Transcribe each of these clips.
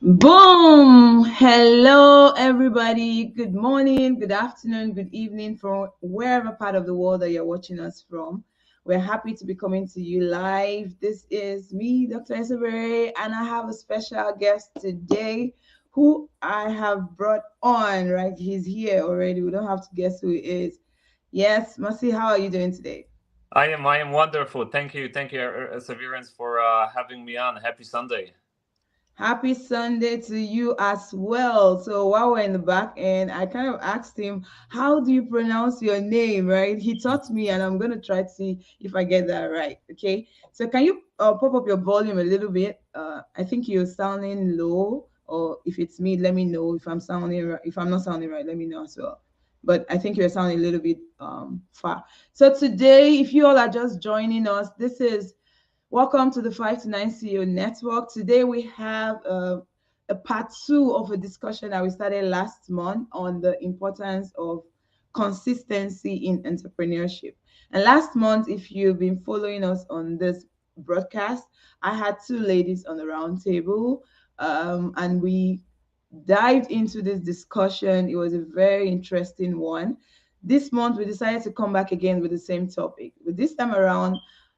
Boom! Hello, everybody. Good morning, good afternoon, good evening from wherever part of the world that you're watching us from. We're happy to be coming to you live. This is me, Dr. Isabere, and I have a special guest today who I have brought on, right? He's here already. We don't have to guess who he is. Yes, Mercy, how are you doing today? I am wonderful. Thank you, Severance, for having me on. Happy Sunday. Happy Sunday to you as well. So while we're in the back end, I kind of asked him, how do you pronounce your name, right? He taught me, and I'm going to try to see if I get that right. Okay. So can you pop up your volume a little bit? I think you're sounding low, or if it's me, let me know. If I'm sounding right, if I'm not sounding right, let me know as well. But I think you're sounding a little bit far. So today, if you all are just joining us, this is welcome to the 5 to 9 CEO Network. Today we have a part two of a discussion that we started last month on the importance of consistency in entrepreneurship. And last month, if you've been following us on this broadcast, I had two ladies on the round table, and we dived into this discussion. It was a very interesting one. This month, we decided to come back again with the same topic. But this time around,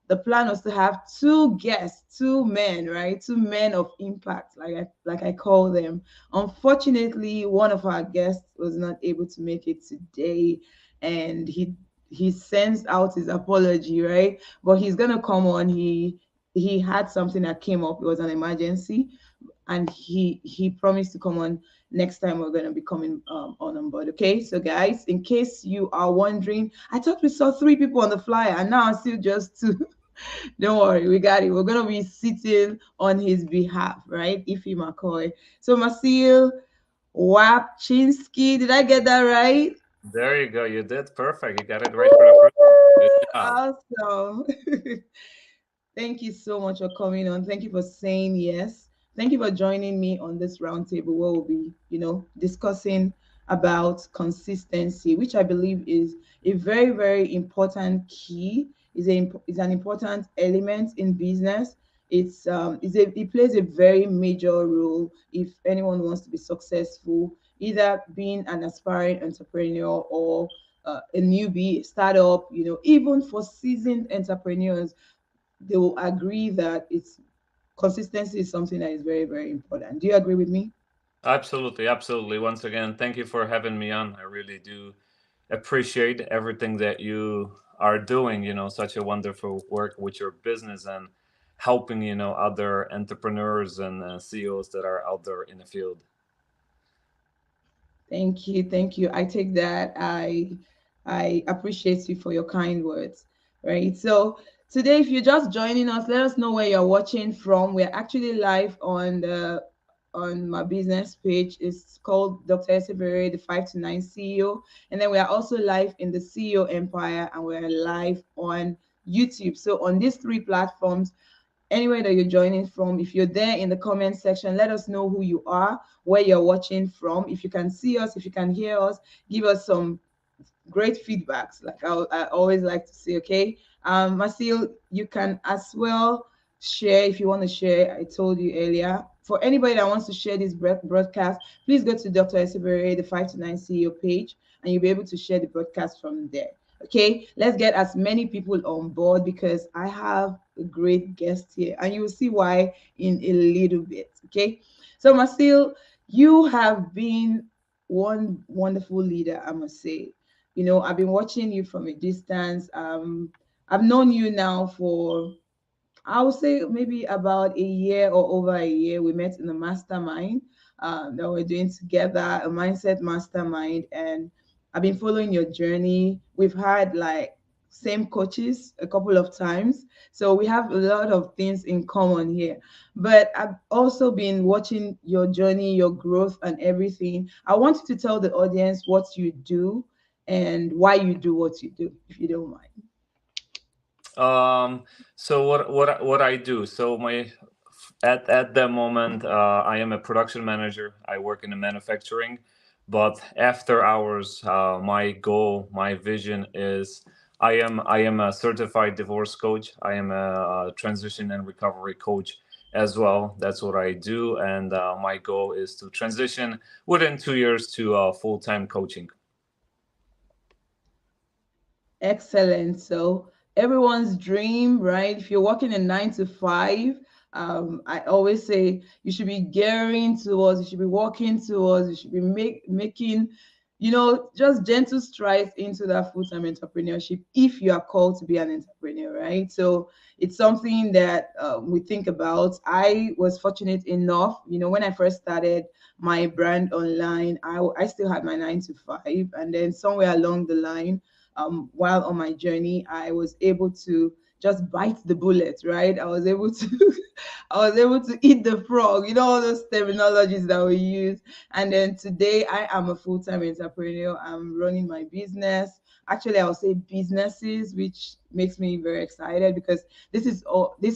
the plan was to have two guests, two men, right? Two men of impact, like I call them. Unfortunately, one of our guests was not able to make it today, and he sends out his apology, right? But he's gonna come on. He had something that came up. It was an emergency, and he promised to come on next time. We're going to be coming on board. Okay, so guys, in case you are wondering, I thought we saw three people on the flyer, and now I see just two. Don't worry, we got it. We're going to be sitting on his behalf, right? Ify McCoy. So Masil Wapchinsky, did I get that right? There you go. You did perfect. You got it right for the first. Good job. Awesome. Thank you so much for coming on. Thank you for saying yes. Thank you for joining me on this roundtable where we'll be, discussing about consistency, which I believe is a very, very important key, is an important element in business. It plays a very major role if anyone wants to be successful, either being an aspiring entrepreneur or a newbie startup. Even for seasoned entrepreneurs, they will agree that it's consistency is something that is very, very important. Do you agree with me? Absolutely, absolutely. Once again, thank you for having me on. I really do appreciate everything that you are doing. Such a wonderful work with your business and helping other entrepreneurs and CEOs that are out there in the field. Thank you, thank you. I take that. I appreciate you for your kind words. Right. So today, if you're just joining us, let us know where you're watching from. We're actually live on my business page. It's called Dr. Esevere, the 5 to 9 CEO. And then we are also live in the CEO Empire, and we're live on YouTube. So on these three platforms, anywhere that you're joining from, if you're there in the comment section, let us know who you are, where you're watching from. If you can see us, if you can hear us, give us some great feedbacks. Like I always like to say, okay, Masil, you can as well share if you want to share. I told you earlier. For anybody that wants to share this broadcast, please go to Dr. Esibere, the 5 to 9 CEO page, and you'll be able to share the broadcast from there. Okay, let's get as many people on board because I have a great guest here, and you will see why in a little bit. Okay, so Masil, you have been one wonderful leader, I must say. I've been watching you from a distance. I've known you now for, I would say, maybe about a year or over a year. We met in a mastermind that we're doing together, a mindset mastermind, and I've been following your journey. We've had like same coaches a couple of times, so we have a lot of things in common here. But I've also been watching your journey, your growth, and everything. I want you to tell the audience what you do and why you do what you do, if you don't mind. So what I do? So my at the moment, I am a production manager. I work in the manufacturing, but after hours, my goal, my vision is I am a certified divorce coach. I am a transition and recovery coach, as well. That's what I do, and my goal is to transition within 2 years to full-time coaching. Excellent. So everyone's dream, right? If you're working a 9 to 5, I always say you should be gearing towards, you should be working towards, you should be making, just gentle strides into that full-time entrepreneurship if you are called to be an entrepreneur, right? So it's something that we think about. I was fortunate enough, when I first started my brand online, I still had my 9 to 5, and then somewhere along the line, while on my journey, I was able to just bite the bullet, right? I was able to I was able to eat the frog, all those terminologies that we use. And then today I am a full-time entrepreneur. I'm running my business. Actually, I'll say businesses, which makes me very excited because this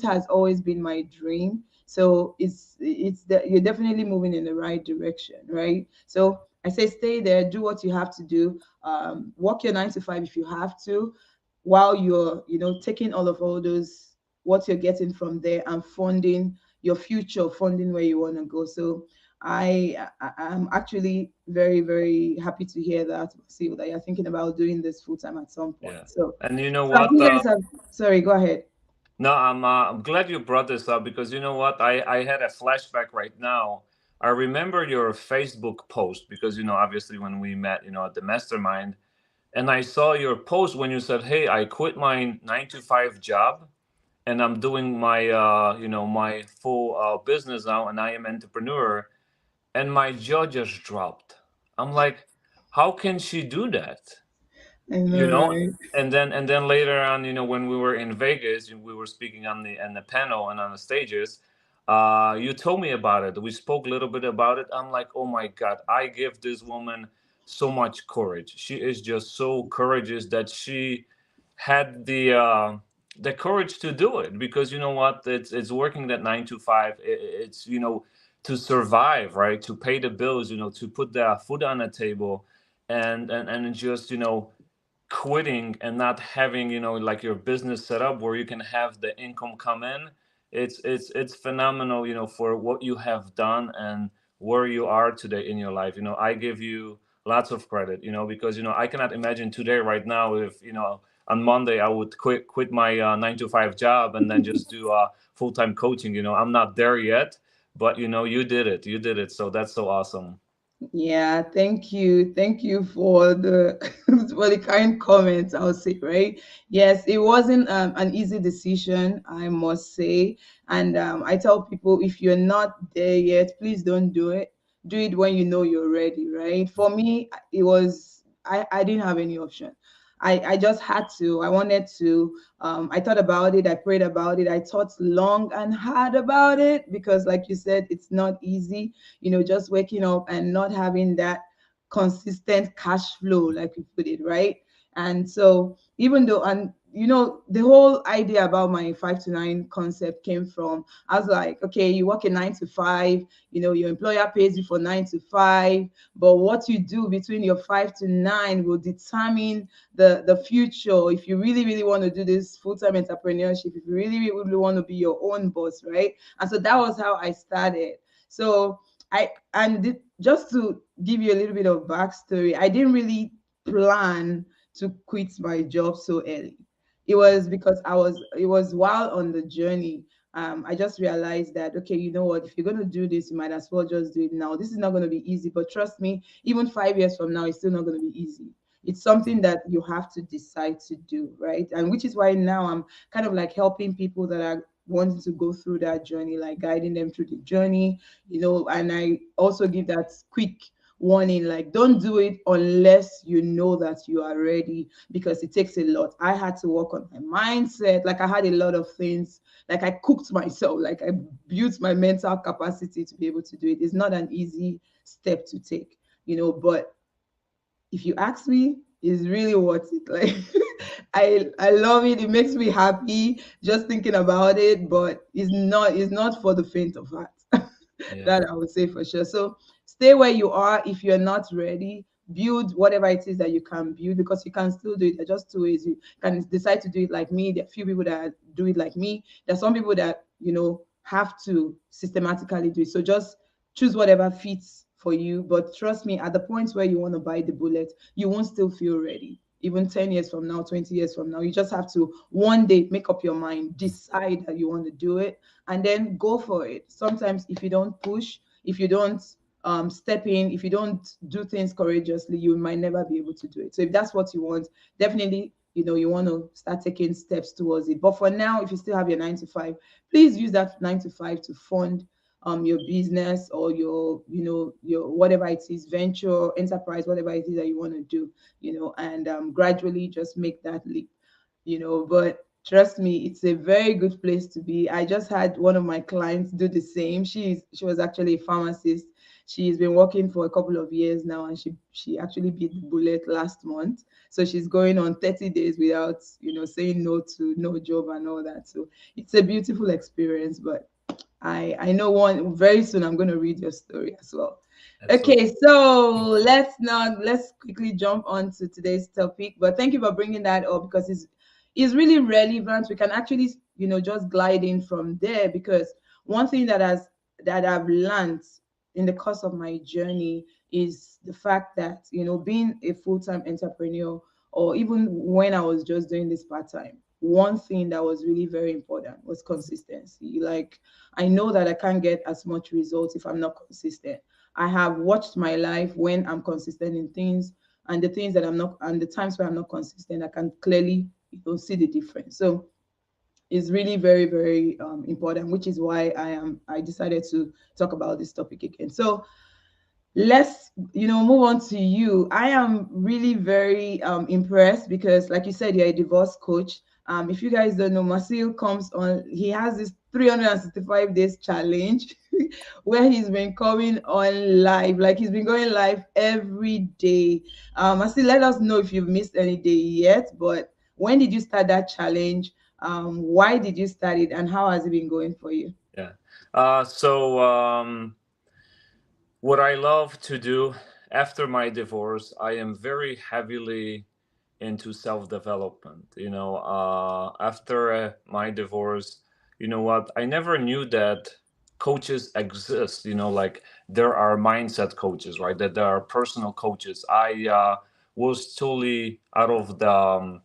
has always been my dream. So you're definitely moving in the right direction, right? So I say stay there, do what you have to do, work your 9 to 5 if you have to, while you're taking all those what you're getting from there and funding your future, funding where you want to go. So I'm actually very, very happy to hear that, see that you're thinking about doing this full time at some Yeah, point. So and you know so have what? you guys have sorry, go ahead. No, I'm glad you brought this up because you know what? I had a flashback right now. I remember your Facebook post because obviously when we met at the mastermind, and I saw your post when you said, "Hey, I quit my 9 to 5 job and I'm doing my my full business now, and I am entrepreneur," and my jaw just dropped. I'm like, how can she do that? I you know, know right? and then later on, when we were in Vegas, we were speaking on the panel and on the stages. You told me about it. We spoke a little bit about it. I'm like, oh my god, I give this woman so much courage. She is just so courageous that she had the courage to do it, because you know what, it's working that 9 to 5. It's to survive, right, to pay the bills, to put the food on the table, and just quitting and not having like your business set up where you can have the income come in. It's phenomenal, for what you have done and where you are today in your life. I give you lots of credit, because I cannot imagine today right now if on Monday I would quit my 9 to 5 job and then just do full-time coaching. I'm not there yet, but you did it, so that's so awesome. Yeah, thank you. Thank you for the for the kind comments, I'll say, right? Yes, it wasn't an easy decision, I must say. And I tell people, if you're not there yet, please don't do it. Do it when you know you're ready, right? For me, it was I didn't have any option. I just had to. I wanted to. I thought about it. I prayed about it. I thought long and hard about it because, like you said, it's not easy. Just waking up and not having that consistent cash flow, like you put it, right? And so, even though, and the whole idea about my 5 to 9 concept came from, I was like, okay, you work a 9 to 5, your employer pays you for 9 to 5, but what you do between your 5 to 9 will determine the future. If you really, really want to do this full-time entrepreneurship, if you really, really want to be your own boss, right? And so that was how I started. So just to give you a little bit of backstory, I didn't really plan to quit my job so early. It was because it was while on the journey. I just realized that, okay, you know what, if you're going to do this, you might as well just do it now. This is not going to be easy, but trust me, even 5 years from now, it's still not going to be easy. It's something that you have to decide to do, right? And which is why now I'm kind of like helping people that are wanting to go through that journey, like guiding them through the journey, and I also give that quick warning, like, don't do it unless you know that you are ready, because it takes a lot. I had to work on my mindset. Like, I had a lot of things, like I cooked myself, like I built my mental capacity to be able to do it. It's not an easy step to take, but if you ask me, it's really worth it. Like, I love it. It makes me happy just thinking about it, but it's not for the faint of heart. Yeah. That I would say for sure. So stay where you are. If you're not ready, build whatever it is that you can build, because you can still do it. There are just two ways. You can decide to do it like me. There are few people that do it like me. There are some people that have to systematically do it. So just choose whatever fits for you. But trust me, at the point where you want to bite the bullet, you won't still feel ready. Even 10 years from now, 20 years from now, you just have to one day make up your mind, decide that you want to do it, and then go for it. Sometimes if you don't push, if you don't step in, if you don't do things courageously, you might never be able to do it. So if that's what you want, definitely, you want to start taking steps towards it. But for now, if you still have your 9 to 5, please use that 9 to 5 to fund your business, or your whatever it is, venture, enterprise, whatever it is that you want to do, and gradually just make that leap. But trust me, it's a very good place to be. I just had one of my clients do the same. She was actually a pharmacist. She's been working for a couple of years now, and she actually beat the bullet last month. So she's going on 30 days without saying no to no job and all that. So it's a beautiful experience. But I know one very soon I'm going to read your story as well. Absolutely. Okay, so let's quickly jump on to today's topic. But thank you for bringing that up, because it's really relevant. We can actually just glide in from there, because one thing that I've learned in the course of my journey is the fact that being a full-time entrepreneur, or even when I was just doing this part-time, one thing that was really very important was consistency. Like, I know that I can't get as much results if I'm not consistent. I have watched my life when I'm consistent in things, and the things that I'm not, and the times where I'm not consistent, I can clearly see the difference. So it's really very, very important, which is why I decided to talk about this topic again. So let's move on to you. I am really very impressed, because like you said, you're a divorce coach. If you guys don't know, Masil comes on, he has this 365 days challenge where he's been coming on live, like he's been going live every day. Masil, let us know if you've missed any day yet, but when did you start that challenge? Why did you start it, and how has it been going for you? Yeah. What I love to do after my divorce, I am very heavily into self development. After my divorce, you know what? I never knew that coaches exist. Like there are mindset coaches, right? That there are personal coaches. I was totally out of the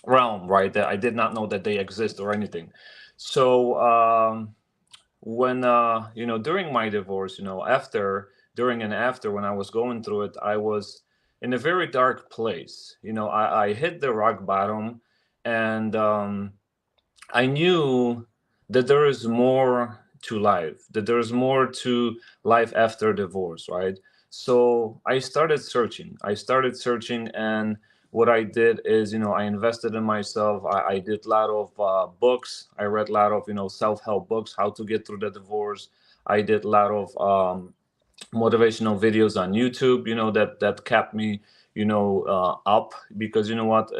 realm, right? That I did not know that they exist or anything. So when during my divorce, during and after, when I was going through it, I was in a very dark place. I hit the rock bottom, and I knew that there is more to life, that there is more to life after divorce, right? So I started searching, and what I did is, I invested in myself. I did a lot of books. I read a lot of, self-help books, how to get through the divorce. I did a lot of motivational videos on YouTube, that kept me, up, because you know what,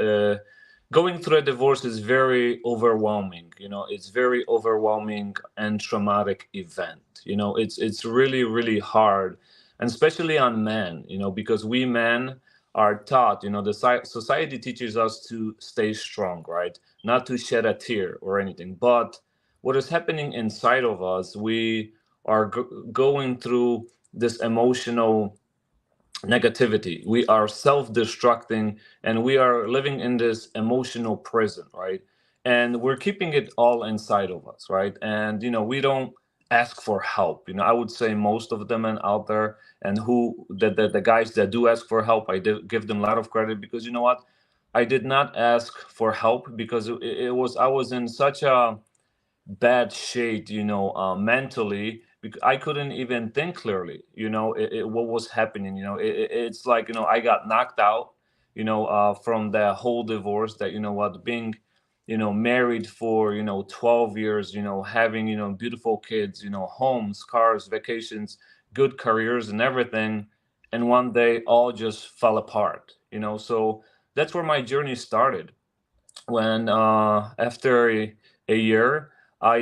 going through a divorce is very overwhelming. It's very overwhelming and traumatic event. It's really, really hard, and especially on men, because we men are taught, the society teaches us to stay strong, right? Not to shed a tear or anything. But what is happening inside of us, we are going through this emotional negativity. We are self-destructing, and we are living in this emotional prison, right? And we're keeping it all inside of us, right? And we don't ask for help. I would say most of the men out there, and the guys that do ask for help, I do give them a lot of credit, because you know what, I did not ask for help because I was in such a bad shape, mentally, because I couldn't even think clearly, what was happening. It's like, I got knocked out, from the whole divorce, that, what, being, married for, 12 years, having, beautiful kids, homes, cars, vacations, good careers and everything. And one day all just fell apart, so that's where my journey started, when after a year, I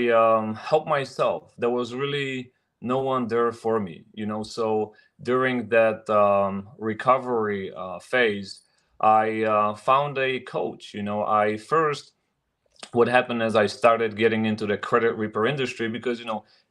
helped myself. There was really no one there for me, so during that recovery phase, I found a coach. I first what happened is I started getting into the credit repair industry because,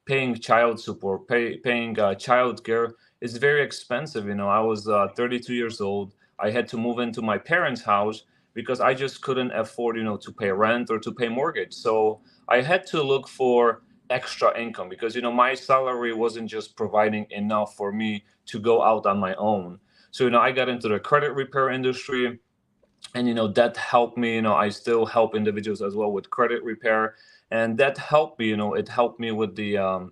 paying child support, paying child care is very expensive. I was 32 years old. I had to move into my parents' house because I just couldn't afford, to pay rent or to pay mortgage. So I had to look for extra income because, my salary wasn't just providing enough for me to go out on my own. So, I got into the credit repair industry, and that helped me. I still help individuals as well with credit repair, and that helped me. It helped me with the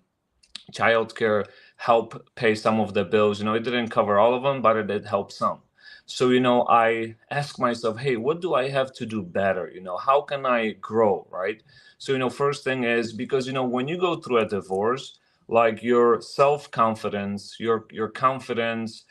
childcare, help pay some of the bills. It didn't cover all of them, but it did help some. So I ask myself, hey, what do I have to do better? How can I grow, right? So first thing is, because when you go through a divorce, like your self-confidence, your confidence,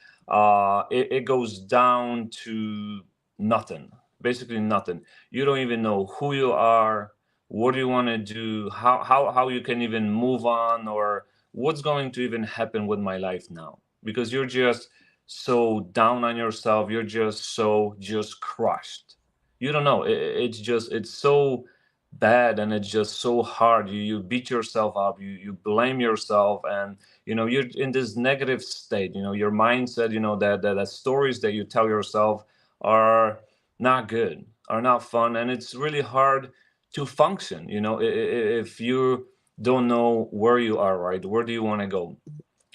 it goes down to nothing, basically nothing. You don't even know who you are, what do you want to do, how you can even move on, or what's going to even happen with my life now, because you're just so down on yourself, you're just crushed. You don't know, it's so bad, and it's just so hard. You beat yourself up, you blame yourself, and you're in this negative state. Your mindset, that stories that you tell yourself are not good, are not fun, and it's really hard to function. If you don't know where you are, right? Where do you want to go?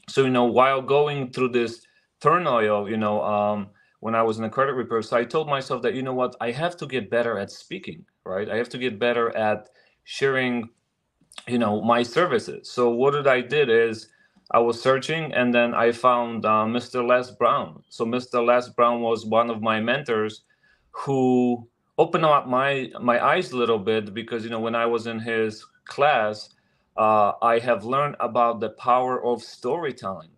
So while going through this turmoil, when I was in the credit repair, so I told myself that, what, I have to get better at speaking, right? I have to get better at sharing, my services. So what I did is, I was searching, and then I found Mr. Les Brown. So Mr. Les Brown was one of my mentors who opened up my eyes a little bit, because when I was in his class, I have learned about the power of storytelling.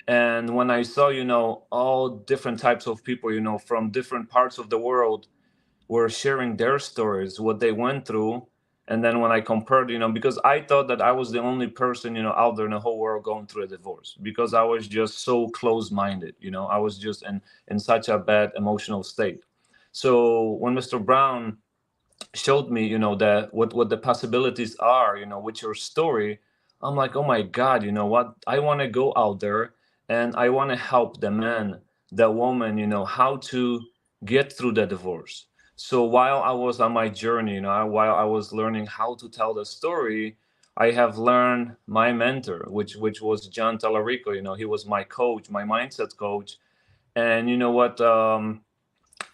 And when I saw, all different types of people, from different parts of the world, were sharing their stories, what they went through. And then when I compared, because I thought that I was the only person, out there in the whole world going through a divorce, because I was just so close-minded. I was just in such a bad emotional state. So when Mr. Brown showed me, that what the possibilities are, with your story, I'm like, oh my God, what? I want to go out there, and I want to help the man, the woman, how to get through the divorce. So while I was on my journey, while I was learning how to tell the story, I have learned my mentor, which was John Tallarico. He was my coach, my mindset coach. And you know what?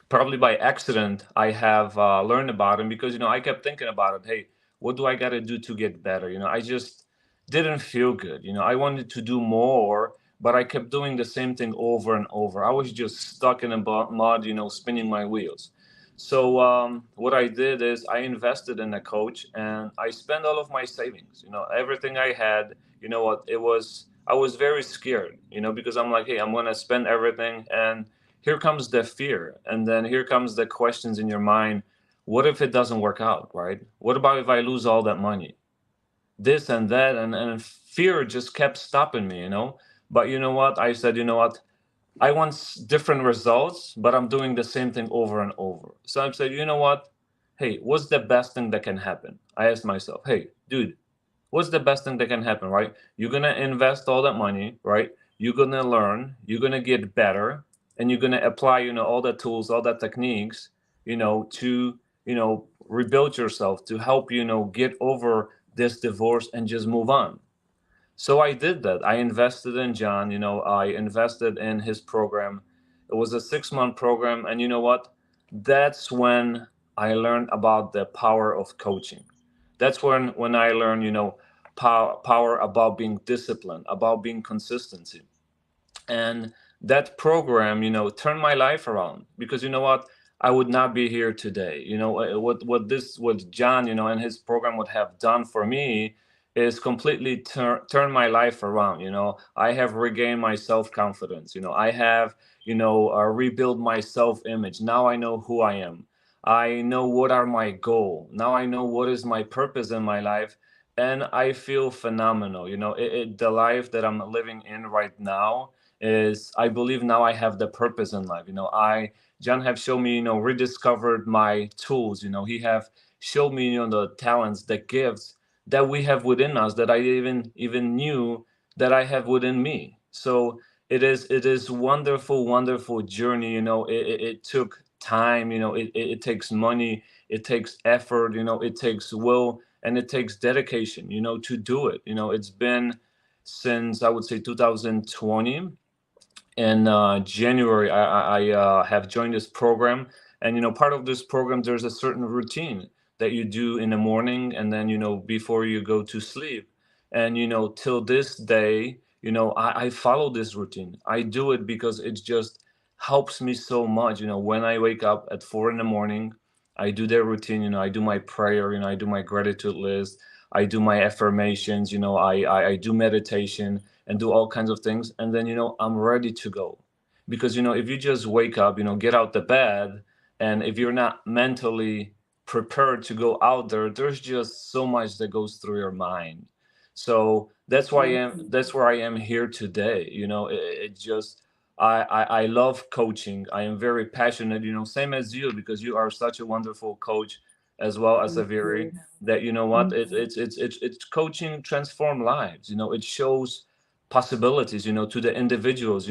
Probably by accident, I have learned about him, because I kept thinking about it. Hey, what do I got to do to get better? I just didn't feel good. I wanted to do more, but I kept doing the same thing over and over. I was just stuck in a mud, spinning my wheels. So what I did is, I invested in a coach, and I spent all of my savings. Everything I had. You know what? I was very scared. Because I'm like, hey, I'm gonna spend everything, and here comes the fear, and then here comes the questions in your mind. What if it doesn't work out, right? What about if I lose all that money, this and that? And fear just kept stopping me. But you know what, I said, what, I want different results, but I'm doing the same thing over and over. So I said, what, hey, what's the best thing that can happen? I asked myself, hey dude, what's the best thing that can happen, right? You're gonna invest all that money, right? You're gonna learn, you're gonna get better, and you're gonna apply, all the tools, all the techniques, to, rebuild yourself, to help, get over this divorce and just move on. So I did that. I invested in John, I invested in his program. It was a 6-month program, and you know what? That's when I learned about the power of coaching. That's when I learned, power about being disciplined, about being consistency. And that program, turned my life around, because you know what? I would not be here today. What John, and his program would have done for me is completely turn my life around. I have regained my self-confidence. I have, rebuild my self-image. Now I know who I am. I know what are my goal. Now I know what is my purpose in my life, and I feel phenomenal. The life that I'm living in right now is, I believe now I have the purpose in life. John have shown me, rediscovered my tools. He have showed me, the talents, the gifts that we have within us, that I even knew that I have within me. So it is wonderful, wonderful journey. It took time. It takes money, it takes effort. It takes will, and it takes dedication. To do it. It's been since, I would say, 2020. In January, I have joined this program, and part of this program, there's a certain routine that you do in the morning, and then before you go to sleep, and till this day, I follow this routine. I do it because it just helps me so much. When I wake up at 4 in the morning, I do that routine. I do my prayer. I do my gratitude list. I do my affirmations. I do meditation and do all kinds of things, and then I'm ready to go. Because if you just wake up, get out the bed, and if you're not mentally prepared to go out there, there's just so much that goes through your mind. So that's where I am here today. It just, I love coaching. I am very passionate, same as you, because you are such a wonderful coach, as well as a Thank very, you. that what it's coaching transform lives. It shows possibilities, to the individuals.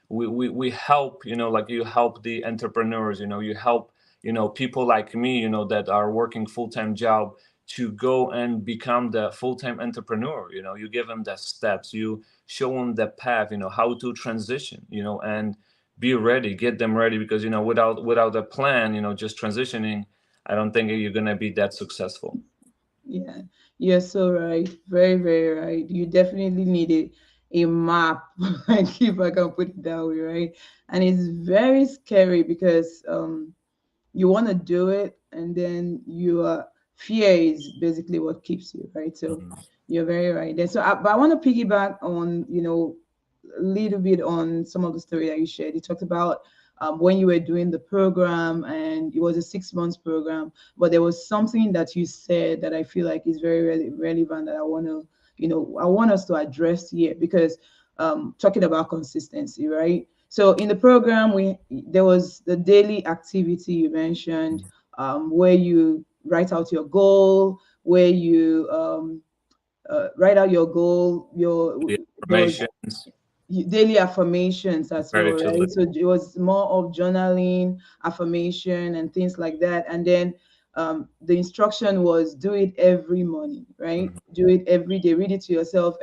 We help, like you help the entrepreneurs. You help, people like me, that are working full-time job, to go and become the full-time entrepreneur. You give them the steps, you show them the path, how to transition, and be ready, get them ready, because without a plan, just transitioning, I don't think you're gonna be that successful. Yeah, you're so right. Very, very right. You definitely need a map, like if I can put it that way, right? And it's very scary because you want to do it, and then your fear is basically what keeps you, right? So Mhm. you're very right there. So but I want to piggyback on, a little bit on some of the story that you shared. You talked about when you were doing the program, and it was a 6 months program, but there was something that you said that I feel like is very relevant, that I want to, I want us to address here, because talking about consistency, right? So in the program, there was the daily activity you mentioned, where you write out your goal, where you write out your goal. The There was affirmations, daily affirmations as well, gratitude right? list. So it was more of journaling, affirmation, and things like that. And then the instruction was do it every morning, right? Mhm. Do it every day. Read it to yourself.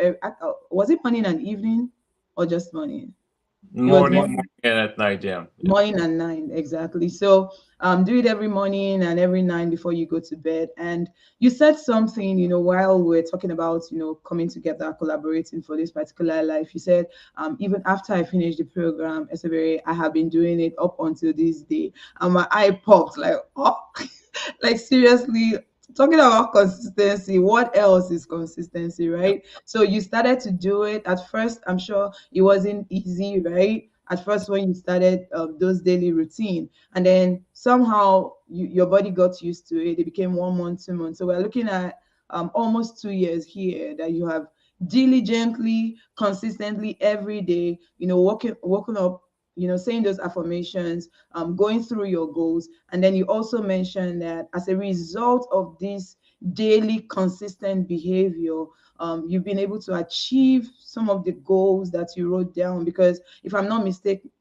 Was it morning and evening, or just morning? It was Morning morning. and at night, yeah. Yeah. Morning and night, exactly. So do it every morning and every night before you go to bed. And you said something, while we're talking about, coming together, collaborating for this particular life. You said, even after I finished the program, Esabere, I have been doing it up until this day. And my eye popped like, oh, like seriously, talking about consistency, what else is consistency, Yeah. right? So you started to do it at first. I'm sure it wasn't easy, right? At first, when you started those daily routine, and then somehow your body got used to it. It became 1 month, 2 months. So we're looking at almost 2 years here that you have diligently, consistently every day, walking up, saying those affirmations, going through your goals. And then you also mentioned that as a result of this daily consistent behavior, you've been able to achieve some of the goals that you wrote down. Because if I'm not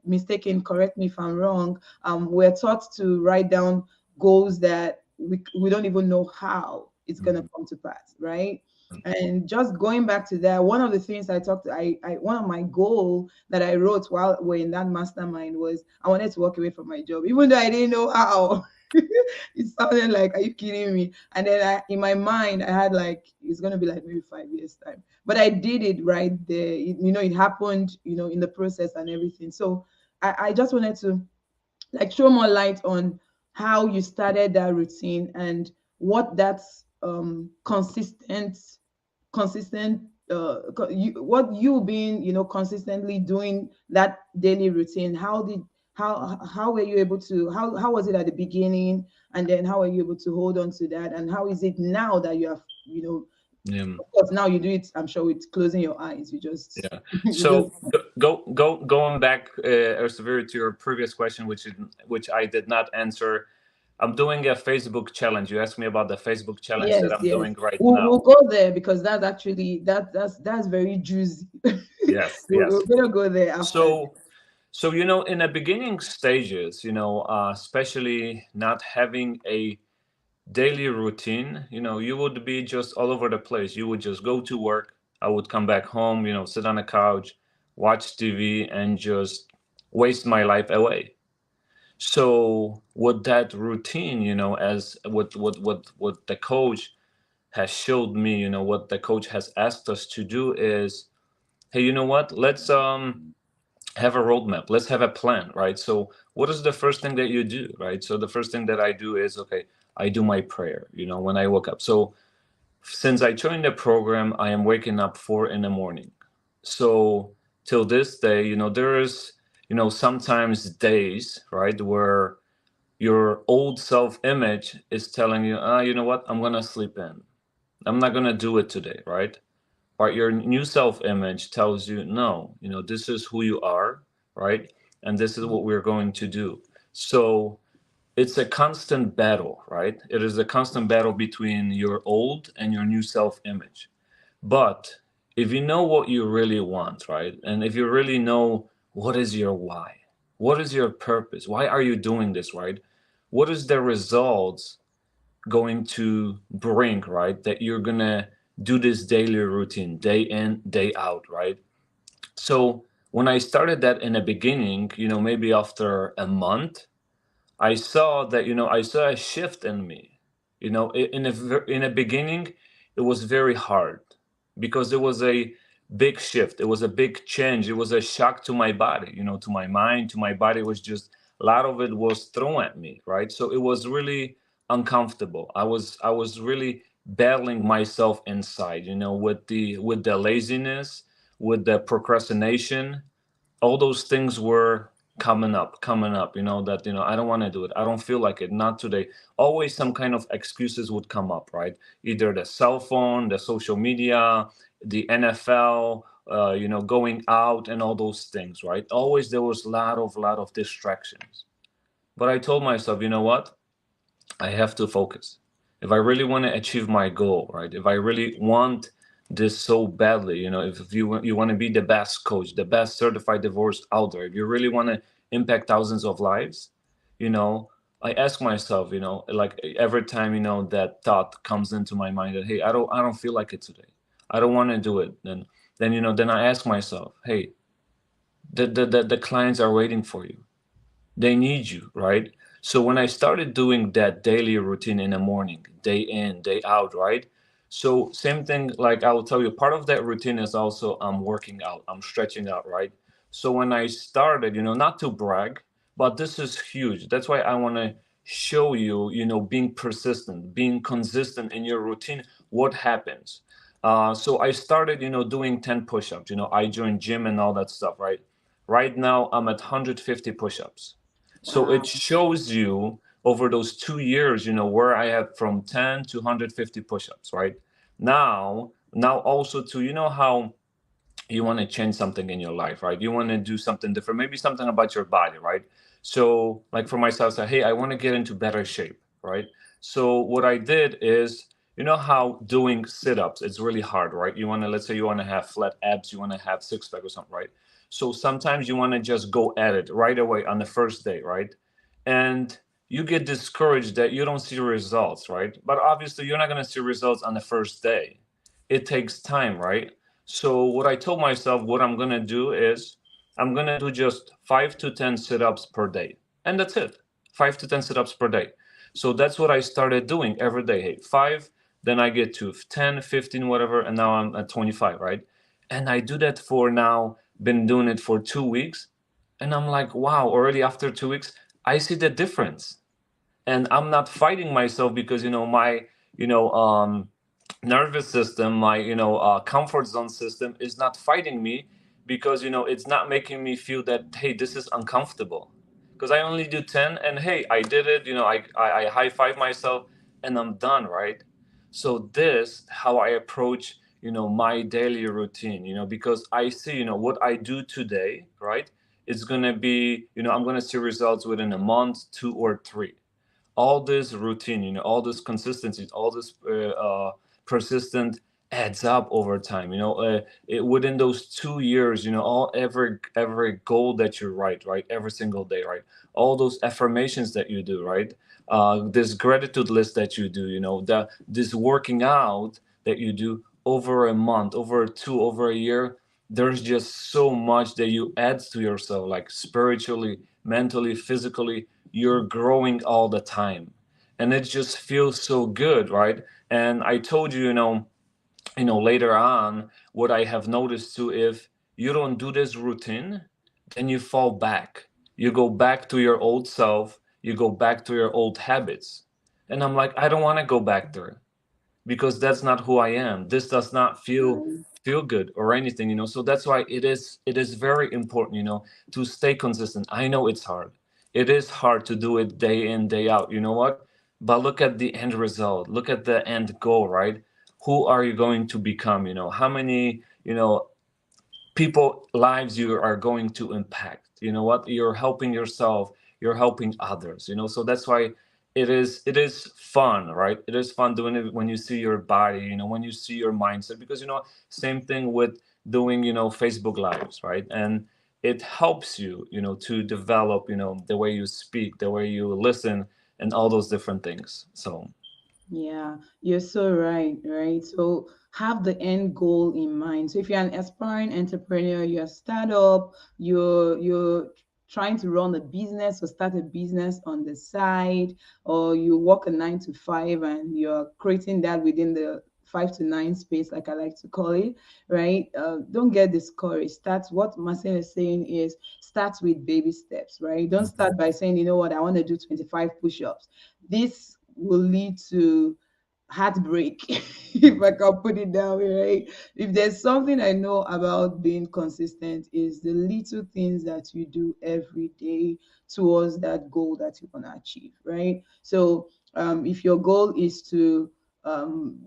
mistaken, correct me if I'm wrong, we're taught to write down goals that we don't even know how it's going to Mhm. come to pass, right? And just going back to that, one of the things one of my goal that I wrote while we're in that mastermind was I wanted to walk away from my job, even though I didn't know how. It sounded like, are you kidding me? And then in my mind, I had like, it's going to be like maybe 5 years time, but I did it right there. It happened, in the process and everything. So I just wanted to like throw more light on how you started that routine, and what that's consistent what you being, consistently doing that daily routine. How were you able to, how was it at the beginning, and then how are you able to hold on to that, and how is it now that you have, Yeah. of course now you do it, I'm sure, with closing your eyes, you just Yeah. you just So going back, Severe, to your previous question, which I did not answer. I'm doing a Facebook challenge. You asked me about the Facebook challenge that Yes, I'm yes. doing right We'll now. go there because that's actually that's very juicy. Yes, We're yes. gonna go there after. So, in the beginning stages, especially not having a daily routine, you would be just all over the place. You would just go to work. I would come back home, sit on the couch, watch TV, and just waste my life away. So what that routine, as what the coach has showed me, what the coach has asked us to do is, hey, you know what? Let's have a roadmap. Let's have a plan, right? So what is the first thing that you do, right? So the first thing that I do is, okay, I do my prayer, when I woke up. So since I joined the program, I am waking up 4 in the morning. So till this day, there is, sometimes days, right, where your old self image is telling you, you know what, I'm gonna sleep in. I'm not gonna do it today, right? But your new self image tells you, no, this is who you are, right? And this is what we're going to do. So it's a constant battle, right? It is a constant battle between your old and your new self image. But if you know what you really want, right? And if you really know what is your why, what is your purpose, why are you doing this, right? What is the results going to bring, right? That you're gonna do this daily routine, day in, day out, right? So when I started that in the beginning, maybe after a month, I saw that, I saw a shift in me. In the beginning, it was very hard because it was a big shift. It was a big change. It was a shock to my body, to my mind, to my body. It was just a lot of it was thrown at me, right? So it was really uncomfortable. I was really battling myself inside, with the laziness, with the procrastination. All those things were coming up, that I don't want to do it, I don't feel like it, not today. Always some kind of excuses would come up, right? Either the cell phone, the social media, the NFL, going out and all those things, right? Always there was lot of distractions. But I told myself, you know what, I have to focus. If I really want to achieve my goal, right? If I really want this so badly, if you want to be the best coach, the best certified divorce out there, if you really want to impact thousands of lives, you know, I ask myself, like every time, that thought comes into my mind that, hey, I don't feel like it today. I don't want to do it. Then I ask myself, hey, the clients are waiting for you, they need you, right? So when I started doing that daily routine in the morning, day in, day out, right? So same thing, like I will tell you, part of that routine is also I'm working out, I'm stretching out, right? So when I started, not to brag, but this is huge. That's why I want to show you, being persistent, being consistent in your routine, what happens. So I started, doing 10 push-ups. I joined gym and all that stuff, right? Right now I'm at 150 push-ups. So it Wow. shows you over those 2 years, where I have from 10 to 150 push-ups, right? Now also too, how you want to change something in your life, right? You want to do something different, maybe something about your body, right? So like for myself, I say, hey, I want to get into better shape, right? So what I did is, how doing sit-ups, it's really hard, right? Let's say you want to have flat abs, you want to have six pack or something, right? So sometimes you want to just go at it right away on the first day, right? And you get discouraged that you don't see results, right? But obviously you're not going to see results on the first day. It takes time, right? So what I told myself, what I'm gonna do is I'm gonna do just 5 to 10 sit-ups per day. And that's it. 5 to 10 sit-ups per day. So that's what I started doing every day. Hey, five, then I get to 10, 15, whatever, and now I'm at 25, right? And I do that for now, been doing it for 2 weeks. And I'm like, wow, already after 2 weeks, I see the difference. And I'm not fighting myself because my you know nervous system, my comfort zone system is not fighting me, because it's not making me feel that, hey, this is uncomfortable, because I only do 10 and hey, I did it, I high five myself and I'm done, right? So this how I approach my daily routine, because I see what I do today, right? It's going to be I'm going to see results within a month, 2 or 3. all this routine, all this consistency, all this persistent adds up over time. Within those 2 years, all every goal that you write, right, every single day, right, all those affirmations that you do, right, this gratitude list that you do, this working out that you do over a month, over two, over a year, there's just so much that you add to yourself, like spiritually, mentally, physically. You're growing all the time, and it just feels so good, right? And I told you, later on, what I have noticed too, if you don't do this routine, then you fall back. You go back to your old self, you go back to your old habits. And I'm like, I don't want to go back there, because that's not who I am. This does not feel good or anything, So that's why it is very important, to stay consistent. I know it's hard. It is hard to do it day in, day out. You know what? But look at the end result. Look at the end goal, right? Who are you going to become? How many, people lives you are going to impact. You know what? You're helping yourself, you're helping others, So that's why it is fun, right? It is fun doing it when you see your body, when you see your mindset, because same thing with doing, Facebook lives, right? And it helps you, to develop, the way you speak, the way you listen, and all those different things. So Yeah, you're so right, right? So have the end goal in mind. So if you're an aspiring entrepreneur, you're a startup, you're trying to run a business or start a business on the side, or you work a 9 to 5 and you're creating that within the 5 to 9 space, like I like to call it, right? Don't get discouraged. Start, what Marcel is saying is start with baby steps, right? Don't start by saying, you know what, I want to do 25 push-ups. This will lead to heartbreak, if I can put it that way, right? If there's something I know about being consistent, is the little things that you do every day towards that goal that you want to achieve, right? So if your goal is to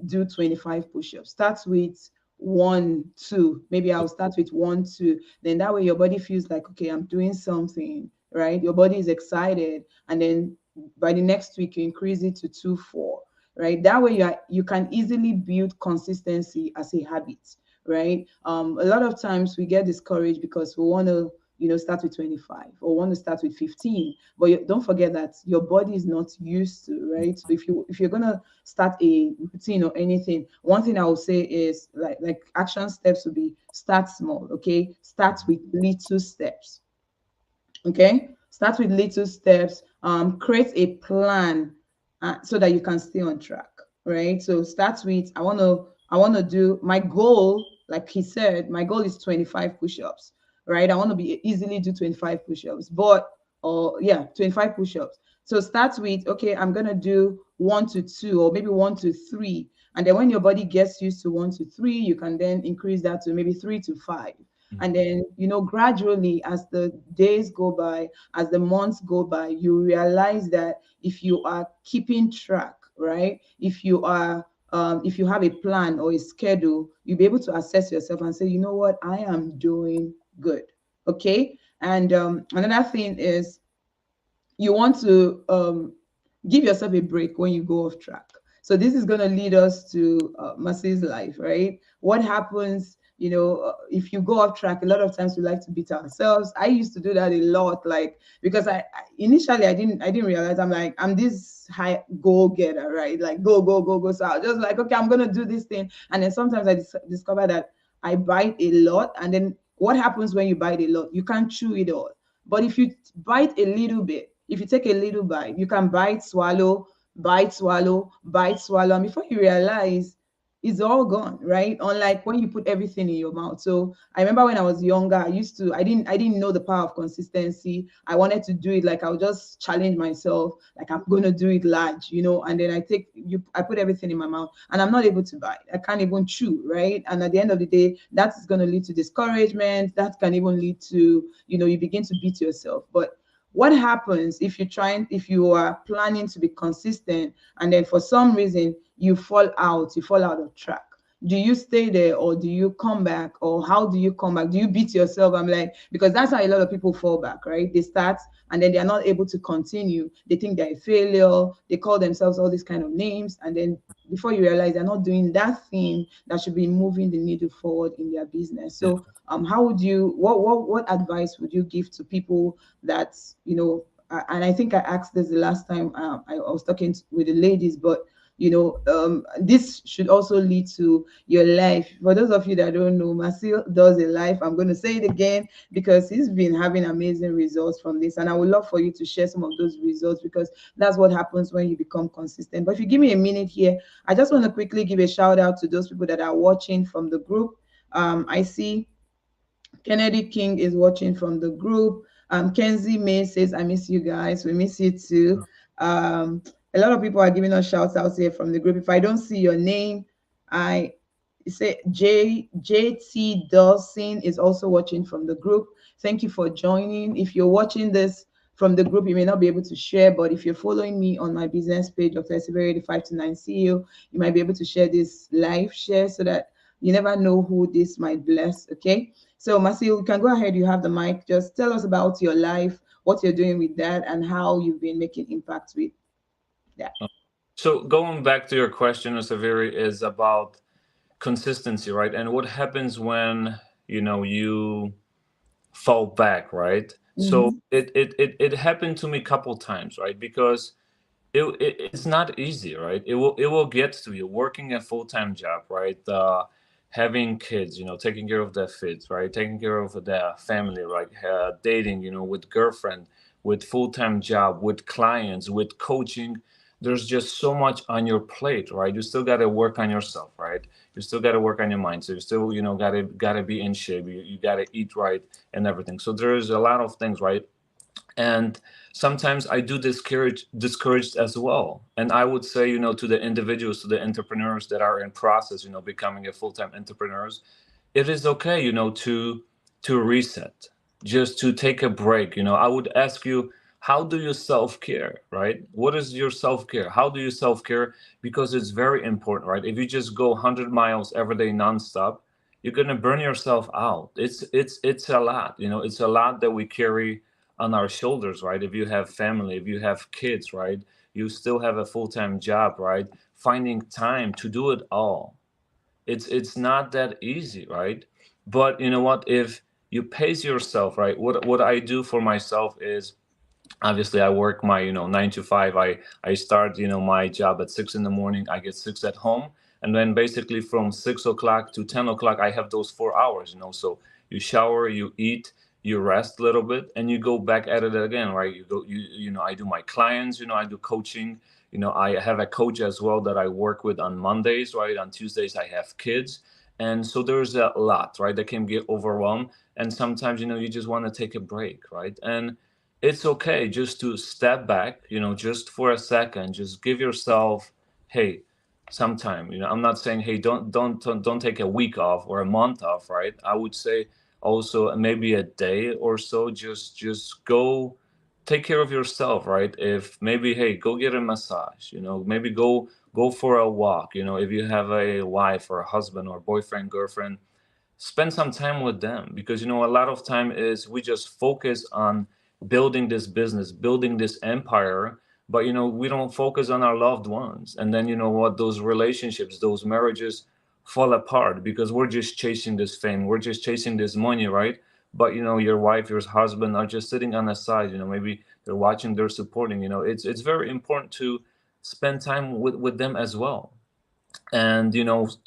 do 25 push-ups, start with 1, 2. Maybe I'll start with 1, 2. Then that way your body feels like, okay, I'm doing something, right? Your body is excited, and then by the next week you increase it to 2, 4, right? That way you can easily build consistency as a habit, right? A lot of times we get discouraged because we want to start with 25 or want to start with 15, but don't forget that your body is not used to, right? So if you're gonna start a routine or anything, one thing I will say is like action steps would be start small. Okay, start with little steps. Okay, start with little steps. Create a plan, so that you can stay on track, right? So start with, I want to do my goal, like he said, my goal is 25 push-ups, right? I want to be easily do 25 push-ups, but, or yeah, 25 push-ups. So start with, okay, I'm gonna do 1 to 2 or maybe 1 to 3, and then when your body gets used to 1 to 3, you can then increase that to maybe 3 to 5. And then, gradually, as the days go by, as the months go by, you realize that if you are keeping track, right? If you have a plan or a schedule, you'll be able to assess yourself and say, you know what, I am doing good. Okay. And another thing is, you want to give yourself a break when you go off track. So this is going to lead us to Mercy's life, right? What happens, if you go off track? A lot of times we like to beat ourselves. I used to do that a lot, like, because I initially I didn't realize, I'm this high goal getter, right? Like go go go go. So I was just like, okay, I'm gonna do this thing, and then sometimes I discover that I bite a lot, and then what happens when you bite a lot? You can't chew it all. But if you bite a little bit, if you take a little bite, you can bite, swallow, bite, swallow, bite, swallow, and before you realize, it's all gone, right? Unlike when you put everything in your mouth. So I remember when I was younger, I didn't know the power of consistency. I wanted to do it, like, I would just challenge myself, like, I'm gonna do it large, and then I put everything in my mouth, and I'm not able to bite. I can't even chew, right? And at the end of the day, that's gonna lead to discouragement. That can even lead to, you begin to beat yourself. But what happens if you are planning to be consistent, and then for some reason you fall out of track? do you stay there or do you come back, or how do you come back? Do you beat yourself? I'm like, because that's how a lot of people fall back, right? They start and then they're not able to continue. They think they're a failure. They call themselves all these kind of names, and then before you realize, they're not doing that thing that should be moving the needle forward in their business. Yeah. So how would you, what advice would you give to people that, and I think I asked this the last time I was talking with the ladies, but this should also lead to your life. For those of you that don't know, Marcel does a life. I'm going to say it again because he's been having amazing results from this, and I would love for you to share some of those results, because that's what happens when you become consistent. But if you give me a minute here, I just want to quickly give a shout out to those people that are watching from the group. I see Kennedy King is watching from the group. Kenzie May says, I miss you guys. We miss you too. A lot of people are giving us shouts out here from the group. If I don't see your name, I say JT Dawson is also watching from the group. Thank you for joining. If you're watching this from the group, you may not be able to share, but if you're following me on my business page of Festival 529 CEO, you might be able to share this live share so that you never know who this might bless. Okay. So Marcel, you can go ahead. You have the mic. Just tell us about your life, what you're doing with that, and how you've been making impact with that. So going back to your question, Saveri, is about consistency, right? And what happens when you fall back, right? So Mhm. it happened to me a couple times, right? Because it's not easy, right? It will get to you working a full-time job, right? Having kids, taking care of their kids, right? Taking care of their family, right? Dating, with girlfriend, with full-time job, with clients, with coaching. There's just so much on your plate, right? You still got to work on yourself, right? You still got to work on your mind. So you still, gotta be in shape. You gotta eat right and everything. So there's a lot of things, right? And sometimes I do discouraged as well. And I would say, to the individuals, to the entrepreneurs that are in process, becoming a full-time entrepreneurs, it is okay, to reset, just to take a break. I would ask you, how do you self-care, right? What is your self-care? How do you self-care? Because it's very important, right? If you just go 100 miles every day nonstop, you're gonna burn yourself out. It's a lot, it's a lot that we carry on our shoulders, right? If you have family, if you have kids, right? You still have a full-time job, right? Finding time to do it all, it's not that easy, right? But you know what, if you pace yourself, right, what I do for myself is, obviously I work my 9 to 5. I start my job at 6 in the morning. I get 6 at home, and then basically from 6 o'clock to 10 o'clock I have those 4 hours. So you shower, you eat, you rest a little bit, and you go back at it again, right? I do my clients, I do coaching. I have a coach as well that I work with on Mondays, right? On Tuesdays I have kids. And so there's a lot, right, that can get overwhelmed. And sometimes you just want to take a break, right? And it's okay just to step back, just for a second, just give yourself, hey, sometime, I'm not saying, hey, don't take a week off or a month off, right? I would say also maybe a day or so, just go take care of yourself, right? If maybe, hey, go get a massage, maybe go for a walk, if you have a wife or a husband or boyfriend, girlfriend, spend some time with them. Because a lot of time is we just focus on building this business, building this empire, but we don't focus on our loved ones. And then what, those relationships, those marriages fall apart because we're just chasing this fame, we're just chasing this money, right? But your wife, your husband are just sitting on the side, maybe they're watching, they're supporting. It's very important to spend time with them as well. And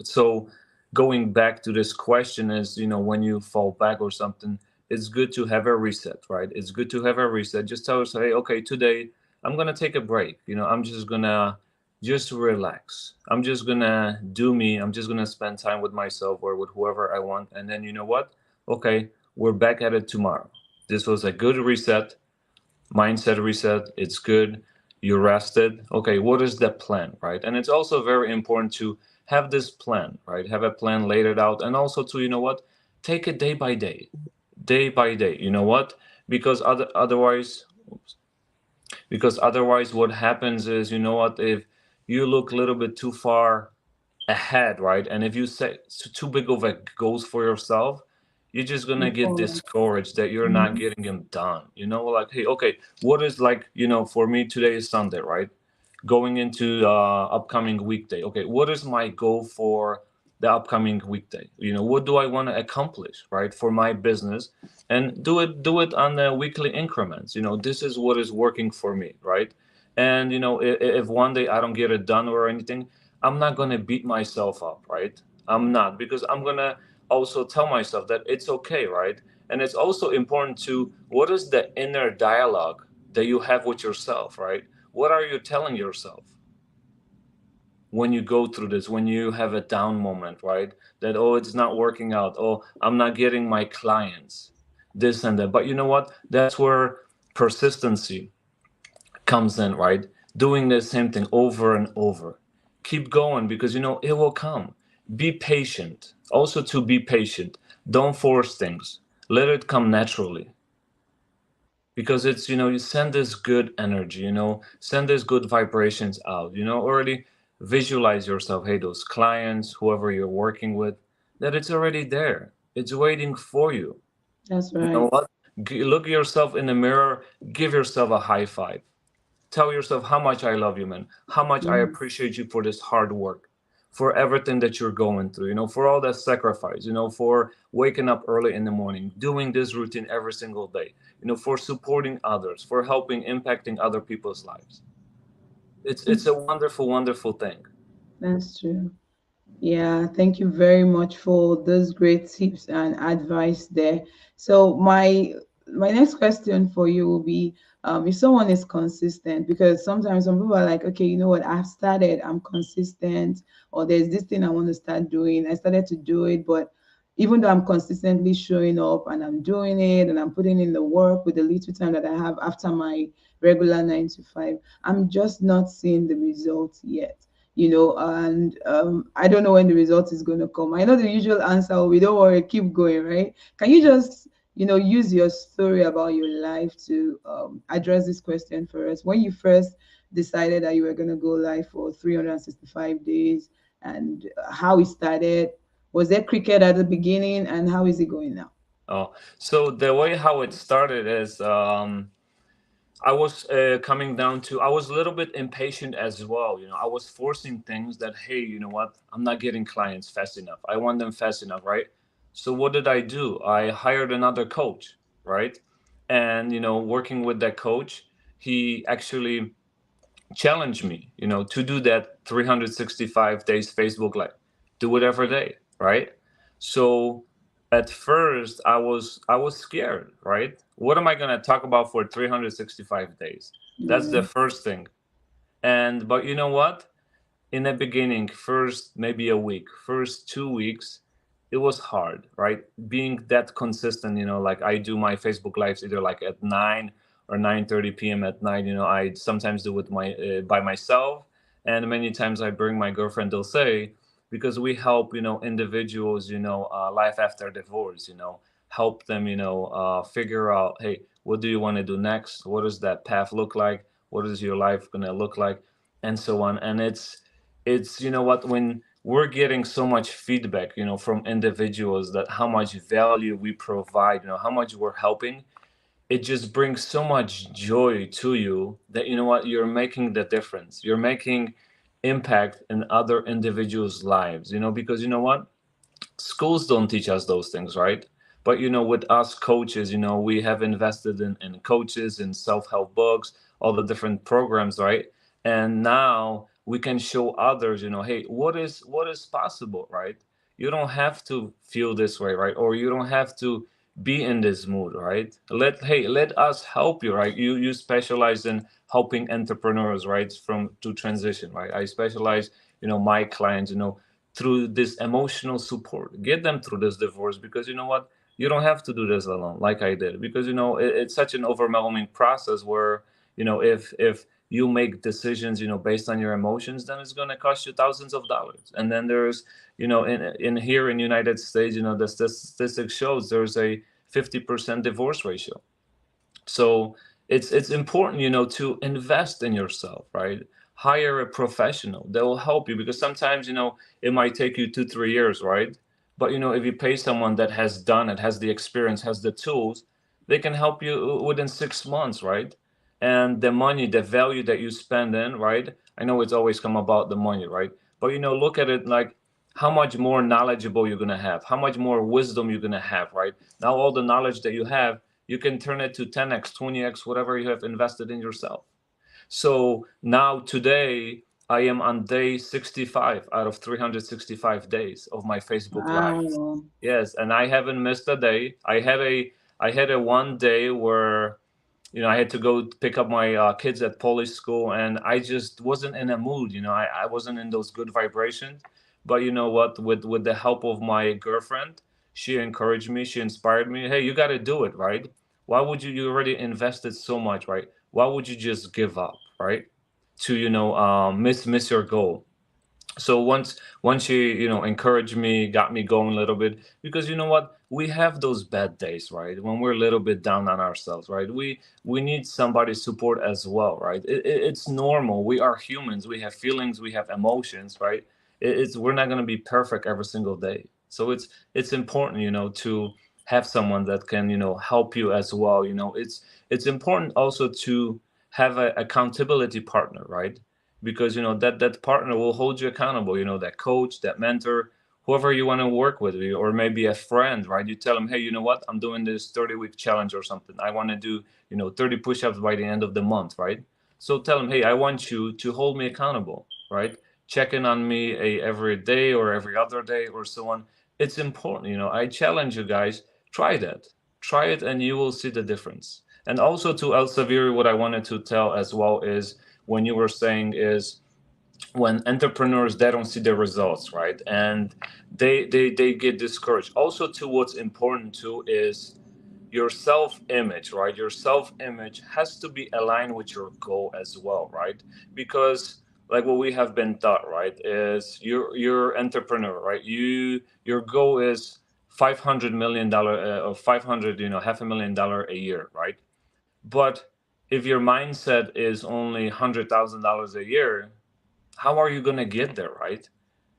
so going back to this question is, when you fall back or something, it's good to have a reset, right? It's good to have a reset. Just tell us, hey, okay, today I'm gonna take a break. I'm just gonna just relax. I'm just gonna do me. I'm just gonna spend time with myself or with whoever I want. And then you know what? Okay, we're back at it tomorrow. This was a good reset, mindset reset. It's good. You rested. Okay, what is the plan, right? And it's also very important to have this plan, right? Have a plan, laid it out, and also to, take it day by day, day by day. You know what? Because otherwise, what happens is, if you look a little bit too far ahead, right? And if you set too big of a goals for yourself, you're just gonna get Before. discouraged that you're not Mhm. getting them done. Like, hey, okay, what is, like, for me, today is Sunday, right? Going into upcoming weekday. Okay, what is my goal for the upcoming weekday? What do I want to accomplish, right, for my business? And do it on the weekly increments. This is what is working for me, right? And if one day I don't get it done or anything, I'm not going to beat myself up, right? I'm not, because I'm going to also tell myself that it's okay, right? And it's also important to, what is the inner dialogue that you have with yourself, right? What are you telling yourself when you go through this, when you have a down moment, right? That, oh, it's not working out. Oh, I'm not getting my clients, this and that. But you know what? That's where persistency comes in, right? Doing the same thing over and over. Keep going, because it will come. Be patient. Also, to be patient. Don't force things. Let it come naturally, because it's, you send this good energy, send this good vibrations out, already visualize yourself, hey, those clients, whoever you're working with, that it's already there, it's waiting for you. That's You know right. what? Look yourself in the mirror, give yourself a high five, tell yourself how much I love you, man, how much I Yes. appreciate you for this hard work, for everything that you're going through, for all that sacrifice, for waking up early in the morning, doing this routine every single day, for supporting others, for helping, impacting other people's lives. It's a wonderful, wonderful thing. That's true. Yeah, thank you very much for those great tips and advice there. So my next question for you will be, if someone is consistent, because sometimes some people are like, okay, you know what, I've started, I'm consistent, or there's this thing I want to start doing. I started to do it, but even though I'm consistently showing up and I'm doing it and I'm putting in the work with the little time that I have after my regular 9 to 5, I'm just not seeing the results yet, and I don't know when the result is going to come. I know the usual answer will be, don't worry, keep going, right? Can you just, use your story about your life to address this question for us? When you first decided that you were going to go live for 365 days, and how it started, was there cricket at the beginning, and how is it going now? Oh, so the way how it started is, I was coming down to, I was a little bit impatient as well. I was forcing things that, hey, you know what? I'm not getting clients fast enough. I want them fast enough, right? So what did I do? I hired another coach, right? And, working with that coach, he actually challenged me, to do that 365 days Facebook Live, do it every day, right? So at first I was scared, right? What am I going to talk about for 365 days? That's the Yeah, first thing. And but you know what? In the beginning, first maybe a week, first 2 weeks, it was hard, right? Being that consistent, like I do my Facebook lives either like at 9 or 9:30 p.m. at night. I sometimes do it by myself, and many times I bring my girlfriend Dulce, because we help, individuals, life after divorce, help them, figure out, hey, what do you want to do next? What does that path look like? What is your life gonna look like? And so on. And it's what, when we're getting so much feedback, from individuals, that how much value we provide, how much we're helping, it just brings so much joy to you, that what, you're making the difference, you're making impact in other individuals lives, because what, schools don't teach us those things, right? But with us coaches, we have invested in coaches, in self-help books, all the different programs, right? And now we can show others, hey, what is possible, right? You don't have to feel this way, right? Or you don't have to be in this mood, right? Let us help you, right? You specialize in helping entrepreneurs, right, from to transition, right? I specialize, my clients, through this emotional support, get them through this divorce, because you know what, you don't have to do this alone like I did, because it's such an overwhelming process where, if you make decisions, based on your emotions, then it's going to cost you thousands of dollars. And then there's, in here in United States, the statistics shows there's a 50% divorce ratio. So it's important, to invest in yourself, right? hire a professional that will help you, because sometimes, it might take you 2 3 years, right? But if you pay someone that has done it, has the experience, has the tools, they can help you within 6 months, right? And the money, the value that you spend in, right? I know it's always come about the money, right? But look at it like how much more knowledgeable you're gonna have, how much more wisdom you're gonna have, right? Now all the knowledge that you have, you can turn it to 10x, 20x, whatever you have invested in yourself. So now today I am on day 65 out of 365 days of my Facebook Live. Wow. Yes, and I haven't missed a day. I had a one day where I had to go pick up my kids at Polish school, and I just wasn't in a mood. I wasn't in those good vibrations. But you know what? With the help of my girlfriend, she encouraged me. She inspired me. Hey, you got to do it, right? Why would you already invested so much, right? Why would you just give up, right? To miss your goal. So once she encouraged me, got me going a little bit, because you know what, we have those bad days, right, when we're a little bit down on ourselves, right? We need somebody's support as well, right? It's normal. We are humans. We have feelings, we have emotions, right? We're not going to be perfect every single day. So it's important, to have someone that can help you as well. It's important also to have a accountability partner, right? Because that partner will hold you accountable, that coach, that mentor, whoever you want to work with you, or maybe a friend, right? You tell them, hey, you know what, I'm doing this 30-week challenge or something. I want to do 30 push-ups by the end of the month, right? So tell them, hey, I want you to hold me accountable, right? Check in on me every day or every other day or so on. It's important. I challenge you guys, try that. Try it and you will see the difference. And also to Elsevier, what I wanted to tell as well is, when you were saying is, when entrepreneurs, they don't see the results, right, and they get discouraged. Also, to what's important too is your self image, right? Your self image has to be aligned with your goal as well, right? Because like what we have been taught, right, is you're entrepreneur, right? Your goal is $500 million, or 500, $500,000 a year, right? But if your mindset is only $100,000 a year, how are you going to get there, right?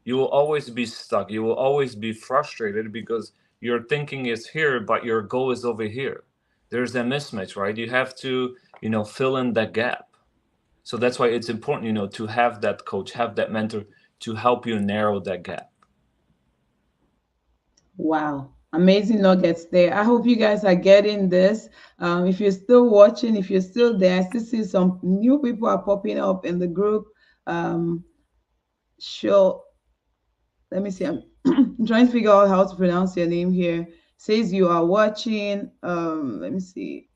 You will always be stuck. You will always be frustrated because your thinking is here, but your goal is over here. There's a mismatch, right? You have to, fill in that gap. So that's why it's important, to have that coach, have that mentor to help you narrow that gap. Wow. Amazing nuggets there. I hope you guys are getting this. If you're still watching, if you're still there, I still see some new people are popping up in the group. Sure. Let me see. I'm trying to figure out how to pronounce your name here. Says you are watching. Let me see.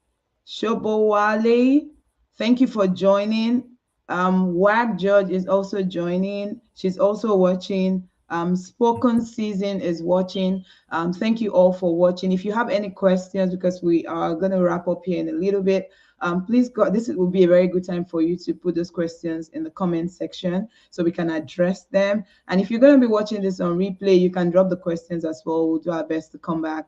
Shobowale, thank you for joining. Wag George is also joining. She's also watching. Spoken Season is watching. Thank you all for watching. If you have any questions, because we are going to wrap up here in a little bit, please go. This will be a very good time for you to put those questions in the comment section so we can address them. And if you're going to be watching this on replay, you can drop the questions as well. We'll do our best to come back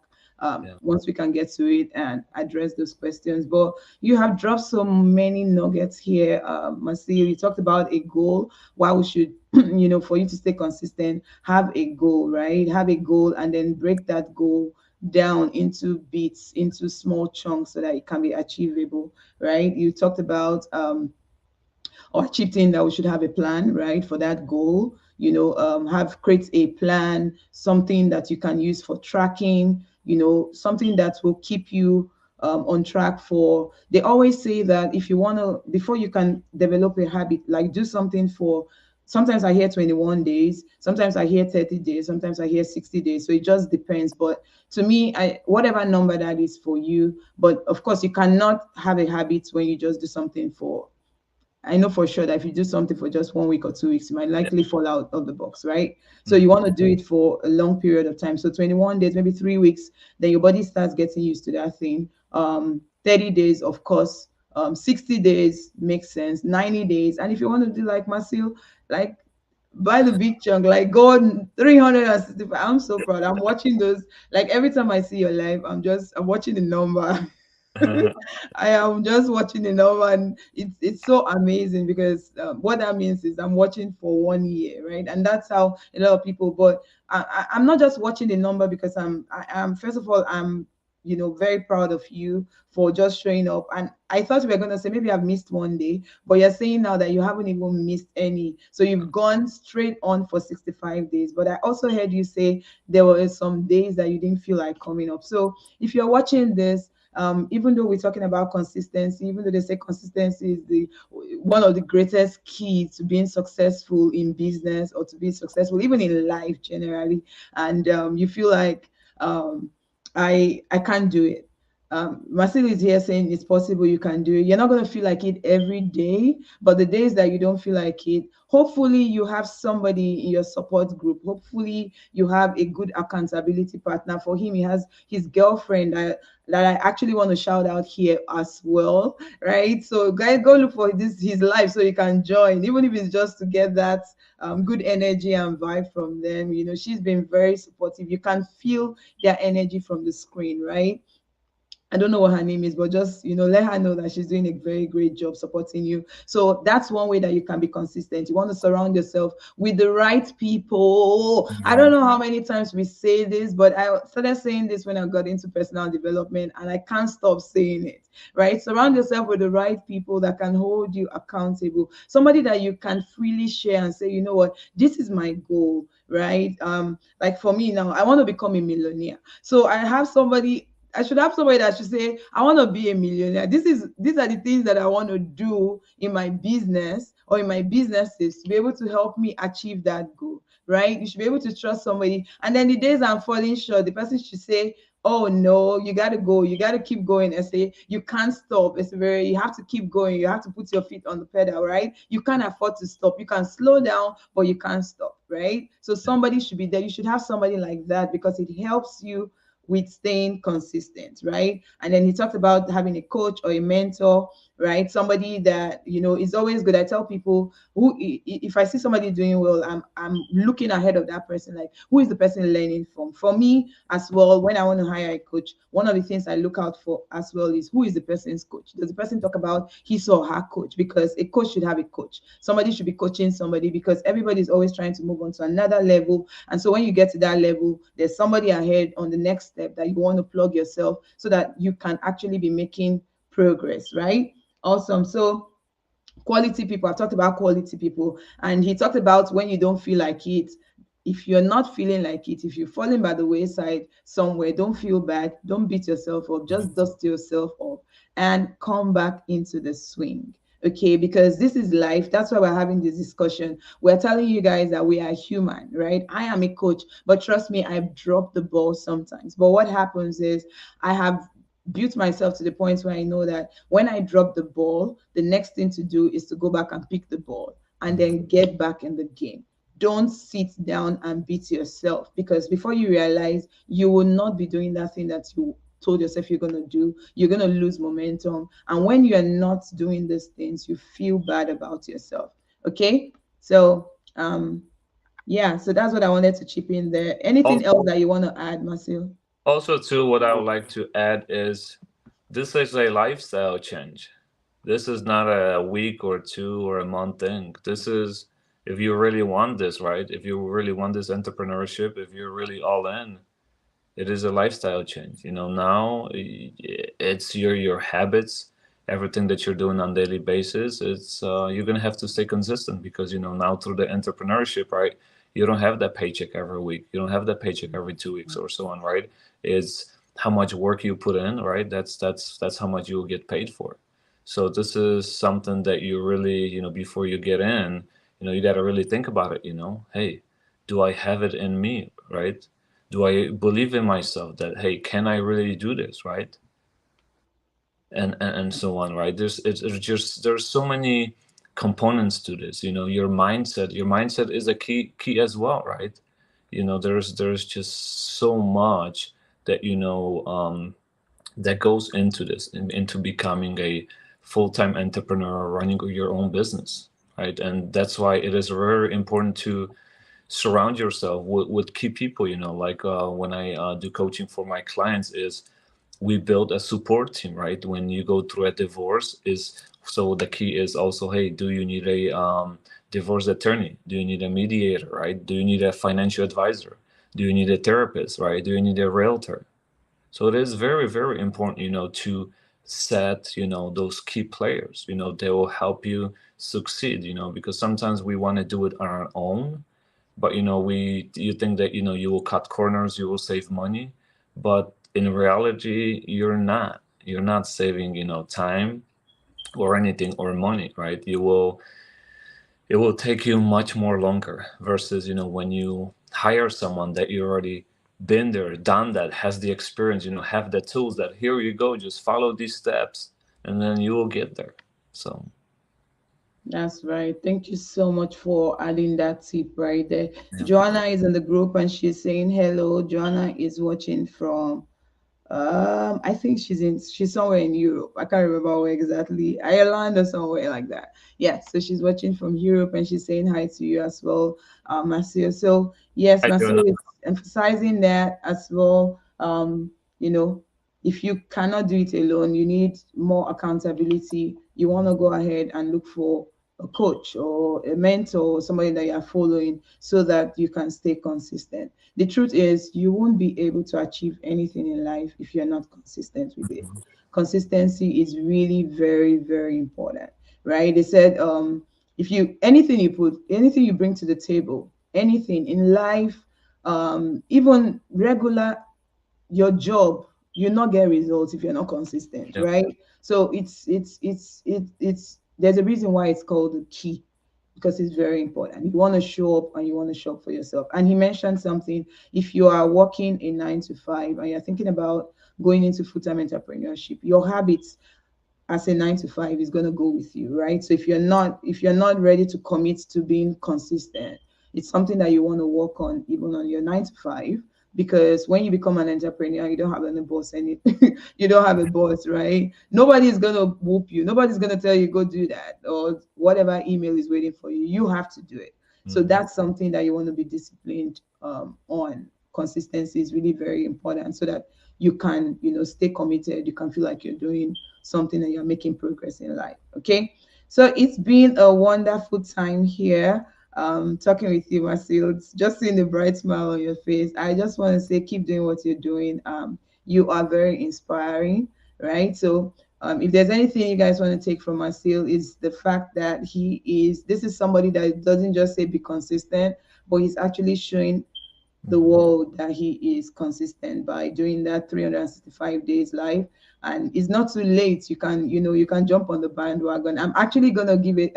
once we can get to it and address those questions. But you have dropped so many nuggets here, Marcel. You talked about a goal, why we should, for you to stay consistent, have a goal, right? Have a goal and then break that goal down into bits, into small chunks so that it can be achievable, right? You talked about or chipped in that we should have a plan, right, for that goal. Have create a plan, something that you can use for tracking, something that will keep you on track for. They always say that if you want to, before you can develop a habit, like do something for, sometimes I hear 21 days, sometimes I hear 30 days, sometimes I hear 60 days. So it just depends. But to me, whatever number that is for you, but of course you cannot have a habit when you just do something for, I know for sure that if you do something for just 1 week or 2 weeks, you might likely fall out of the box, right? So you want to do it for a long period of time. So 21 days, maybe 3 weeks, then your body starts getting used to that thing. 30 days, of course, 60 days makes sense, 90 days. And if you want to do like Marcel, like buy the big chunk, like go on 365. I'm so proud. I'm watching those. Like every time I see your live, I'm watching the number. I am just watching the number, and it's so amazing because what that means is I'm watching for 1 year, right? And that's how a lot of people. But I'm not just watching the number because I'm first of all I'm very proud of you for just showing up. And I thought we were gonna say maybe I've missed 1 day, but you're saying now that you haven't even missed any. So you've gone straight on for 65 days. But I also heard you say there were some days that you didn't feel like coming up. So if you're watching this, even though we're talking about consistency, even though they say consistency is the one of the greatest keys to being successful in business or to be successful even in life generally, and you feel like I can't do it. Marcel is here saying it's possible you can do it. You're not going to feel like it every day, but the days that you don't feel like it, hopefully you have somebody in your support group. Hopefully you have a good accountability partner. For him, he has his girlfriend that I actually want to shout out here as well, right? So guys, go look for this his life so you can join, even if it's just to get that good energy and vibe from them. She's been very supportive. You can feel their energy from the screen, right? I don't know what her name is, but just let her know that she's doing a very great job supporting you. So that's one way that you can be consistent. You want to surround yourself with the right people. I don't Yeah. know how many times we say this, but I started saying this when I got into personal development, and I can't stop saying it. Right? Surround yourself with the right people that can hold you accountable. Somebody that you can freely share and say, you know what, this is my goal. Right? Like for me now, I want to become a millionaire. So I should have somebody that should say, I want to be a millionaire. These are the things that I want to do in my business or in my businesses to be able to help me achieve that goal. Right? You should be able to trust somebody. And then the days I'm falling short, the person should say, oh no, you gotta go, you gotta keep going, and say you can't stop. You have to keep going, you have to put your feet on the pedal, right? You can't afford to stop. You can slow down, but you can't stop, right? So somebody should be there. You should have somebody like that because it helps you with staying consistent, right? And then he talked about having a coach or a mentor, right? Somebody that is always good. I tell people if I see somebody doing well, I'm looking ahead of that person, like who is the person learning from. For me as well, when I want to hire a coach, one of the things I look out for as well is who is the person's coach. Does the person talk about his or her coach? Because a coach should have a coach. Somebody should be coaching somebody because everybody is always trying to move on to another level. And so when you get to that level, there's somebody ahead on the next step that you want to plug yourself so that you can actually be making progress, right? Awesome. So quality people, I've talked about quality people, and he talked about when you don't feel like it. If you're not feeling like it, if you're falling by the wayside somewhere, don't feel bad, don't beat yourself up, just dust yourself up and come back into the swing. Okay, because this is life. That's why we're having this discussion. We're telling you guys that we are human, right? I am a coach, but trust me, I've dropped the ball sometimes. But what happens is I have built myself to the point where I know that when I drop the ball, the next thing to do is to go back and pick the ball and then get back in the game. Don't sit down and beat yourself, because before you realize, you will not be doing that thing that you told yourself you're going to do. You're going to lose momentum. And when you're not doing these things, you feel bad about yourself. Okay. So, yeah, so that's what I wanted to chip in there. Anything else Also, that you want to add, Marcel? also too, what I would like to add is this is a lifestyle change. This is not a week or two or a month thing. This is if you really want this, right? If you really want this entrepreneurship, if you're really all in, it is a lifestyle change. Now it's your habits, everything that you're doing on daily basis. It's you're gonna have to stay consistent because now through the entrepreneurship, right? You don't have that paycheck every week. You don't have that paycheck every 2 weeks or so on, right? It's how much work you put in, right? That's how much you'll get paid for. So this is something that you really, before you get in, you got to really think about it. Hey, do I have it in me, right? Do I believe in myself that, hey, can I really do this, right? And so on, right? There's so many components to this. Your mindset is a key as well, right? There's just so much that that goes into this, into becoming a full-time entrepreneur running your own business, right? And that's why it is very important to surround yourself with key people. Like when I do coaching for my clients, is we build a support team, right? When you go through a divorce, is so the key is also, hey, do you need a divorce attorney? Do you need a mediator, right? Do you need a financial advisor? Do you need a therapist, right? Do you need a realtor? So it is very, very important, to set, those key players, they will help you succeed, because sometimes we want to do it on our own, but you think that, you will cut corners, you will save money, but in reality, you're not saving, time or anything or money, right? It will take you much more longer versus when you hire someone that you already been there, done that, has the experience, have the tools, that here you go, just follow these steps and then you will get there. So That's right. Thank you so much for adding that tip right there. yeah. Joanna is in the group and she's saying hello. Joanna is watching from I think she's somewhere in Europe. I can't remember where exactly. Ireland or somewhere like that. Yeah, so she's watching from Europe and she's saying hi to you as well, Marcel. So yes, I do know. Marcel is emphasizing that as well. You know, if you cannot do it alone, you need more accountability. You want to go ahead and look for a coach or a mentor or somebody that you are following so that you can stay consistent. The truth is, you won't be able to achieve anything in life if you're not consistent with it. Consistency is really very, very important, right? They said, if you anything you bring to the table, anything in life, even regular your job, you not get results if you're not consistent, Yeah. right? So it's there's a reason why it's called the key, because it's very important. You want to show up and you want to show up for yourself. And he mentioned something: if you are working a 9 to 5 and you're thinking about going into full-time entrepreneurship, your habits as a 9 to 5 is going to go with you, right? So if you're not ready to commit to being consistent, it's something that you want to work on even on your 9 to 5, because when you become an entrepreneur, you don't have any boss, any you don't have a boss, right? Nobody's gonna whoop you, nobody's gonna tell you go do that, or whatever email is waiting for you, you have to do it. So Mhm. that's something that you want to be disciplined on. Consistency is really very important so that you can stay committed, you can feel like you're doing something and you're making progress in life. Okay, so it's been a wonderful time here talking with you, Marcel. Just seeing the bright smile on your face, I just want to say keep doing what you're doing. You are very inspiring, right? So if there's anything you guys want to take from Marcel, is the fact that this is somebody that doesn't just say be consistent, but he's actually showing the Mhm. world that he is consistent by doing that 365 days live. And it's not too late, you can jump on the bandwagon. I'm actually going to give it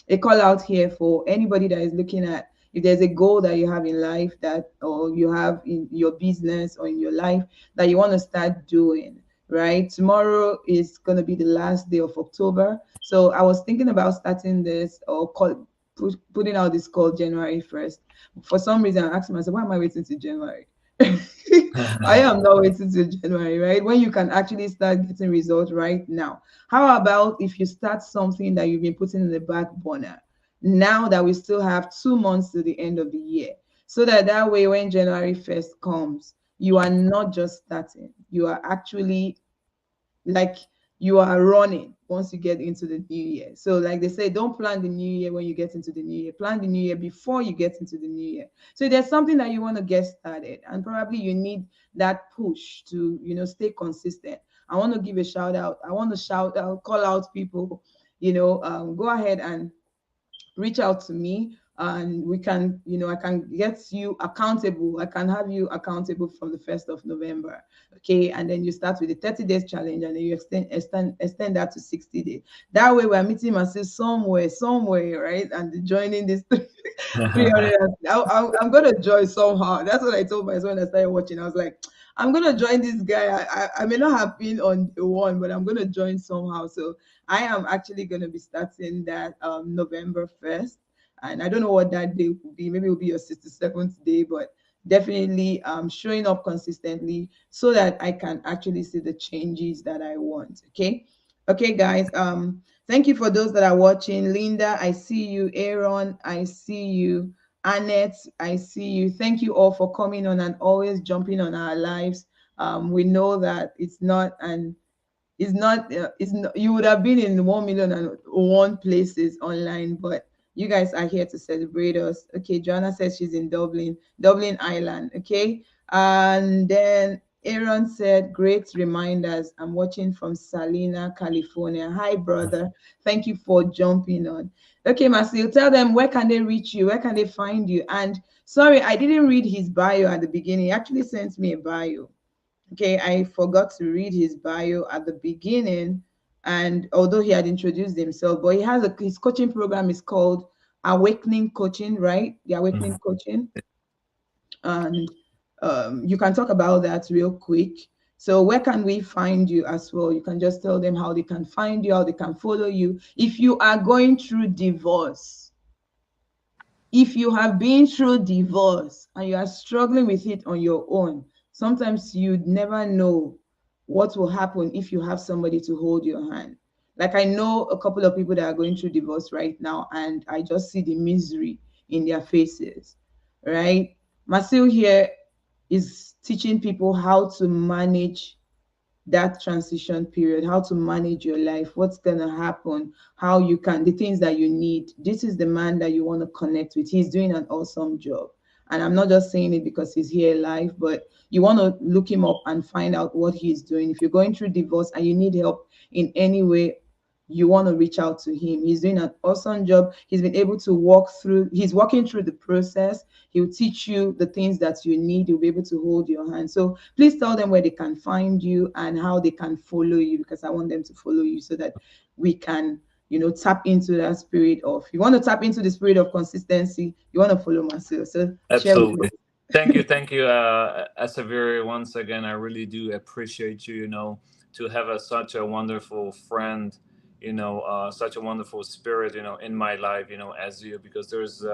a call out here for anybody that is looking at, if there's a goal that you have in life, that or you have in your business or in your life that you want to start doing, right? Tomorrow is going to be the last day of October, so I was thinking about starting this, or putting out this call January 1st. For some reason, I asked myself, why am I waiting to January? I am not waiting till January, right? When you can actually start getting results right now. How about if you start something that you've been putting in the back burner, now that we still have 2 months to the end of the year, so that way when January 1st comes, you are not just starting, you are actually like you are running once you get into the new year. So like they say, don't plan the new year when you get into the new year. Plan the new year before you get into the new year. So there's something that you want to get started, and probably you need that push to stay consistent. I want to give a shout out. I want to shout out, call out people. Go ahead and reach out to me, and we can I can get you accountable. I can have you accountable from the 1st of November. Okay, and then you start with the 30 days challenge, and then you extend that to 60 days. That way we're meeting myself somewhere, right? And joining this 300. I'm gonna join somehow. That's what I told myself when I started watching. I was like, I'm gonna join this guy. I may not have been on the one, but I'm gonna join somehow. So I am actually gonna be starting that November 1st. And I don't know what that day will be. Maybe it will be your 67th day, but definitely showing up consistently so that I can actually see the changes that I want. Okay. Okay, guys. Thank you for those that are watching. Linda, I see you. Aaron, I see you. Annette, I see you. Thank you all for coming on and always jumping on our lives. We know that it's not, you would have been in 1,000,001 places online, but you guys are here to celebrate us. Okay, Joanna says she's in Dublin, Ireland. Okay, and then Aaron said, great reminders. I'm watching from Salina, California. Hi, brother. Thank you for jumping on. Okay, Marcel, tell them where can they reach you? Where can they find you? And sorry, I didn't read his bio at the beginning. He actually sent me a bio. Okay, I forgot to read his bio at the beginning. And although he had introduced himself, but his coaching program is called Awakening Coaching, right? The Awakening Coaching. And you can talk about that real quick. So where can we find you as well? You can just tell them how they can find you, how they can follow you. If you are going through divorce, if you have been through divorce and you are struggling with it on your own, sometimes you'd never know what will happen if you have somebody to hold your hand. Like, I know a couple of people that are going through divorce right now, and I just see the misery in their faces, right? Marcel here is teaching people how to manage that transition period, how to manage your life, what's going to happen, how you can, the things that you need. This is the man that you want to connect with. He's doing an awesome job. And I'm not just saying it because he's here live, but you want to look him up and find out what he's doing. If you're going through divorce and you need help in any way, you want to reach out to him. He's doing an awesome job. He's been able to he's walking through the process. He'll teach you the things that you need. He'll be able to hold your hand. So please tell them where they can find you and how they can follow you, because I want them to follow you so that we can, tap into that spirit of, you want to tap into the spirit of consistency, you want to follow Marcel. So share with Absolutely. Thank you, Asaviri. Once again, I really do appreciate you. To have such a wonderful friend, such a wonderful spirit, in my life, as you, because there's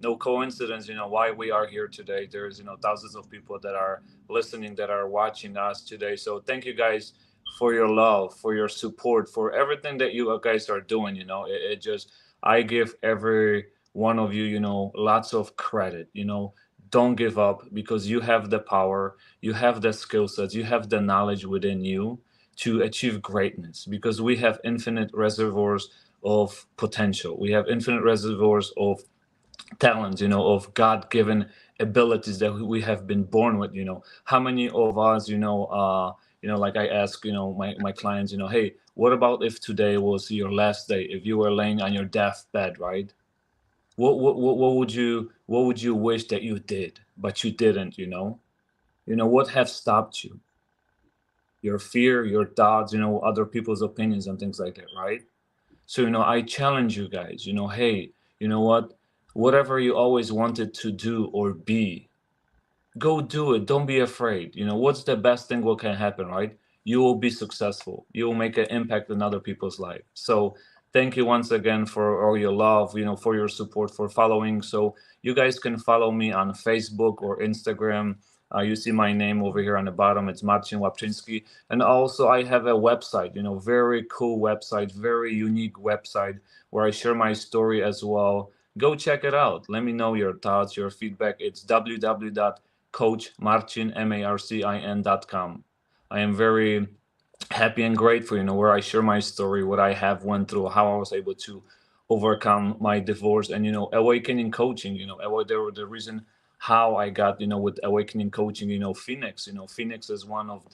no coincidence, why we are here today. There's, thousands of people that are listening, that are watching us today. So thank you guys for your love, for your support, for everything that you guys are doing. It just, I give every one of you, lots of credit. Don't give up, because you have the power, you have the skill sets, you have the knowledge within you to achieve greatness, because we have infinite reservoirs of potential. We have infinite reservoirs of talents, of God-given abilities that we have been born with. How many of us, like I ask, my clients, hey, what about if today was your last day? If you were laying on your deathbed, right? What would you wish that you did, but you didn't? What have stopped you? Your fear, your thoughts, other people's opinions and things like that, right? So, I challenge you guys, hey, you know what? Whatever you always wanted to do or be, go do it. Don't be afraid. What's the best thing what can happen, right? You will be successful. You will make an impact in other people's life. So thank you once again for all your love, for your support, for following. So you guys can follow me on Facebook or Instagram. You see my name over here on the bottom. It's Marcin Łapczyński. And also I have a website, very cool website, very unique website where I share my story as well. Go check it out. Let me know your thoughts, your feedback. It's www.coachmarcin.com. I am very happy and grateful, where I share my story, what I have went through, how I was able to overcome my divorce, and awakening coaching. The reason how I got with awakening coaching, Phoenix. Phoenix is one of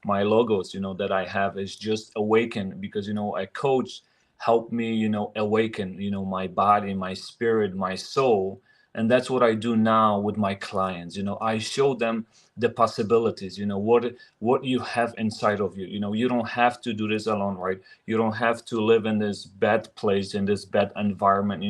my logos, that I have, is just awaken, because a coach helped me, awaken, my body, my spirit, my soul. And that's what I do now with my clients. I show them the possibilities, what you have inside of you. You don't have to do this alone, right? You don't have to live in this bad place, in this bad environment.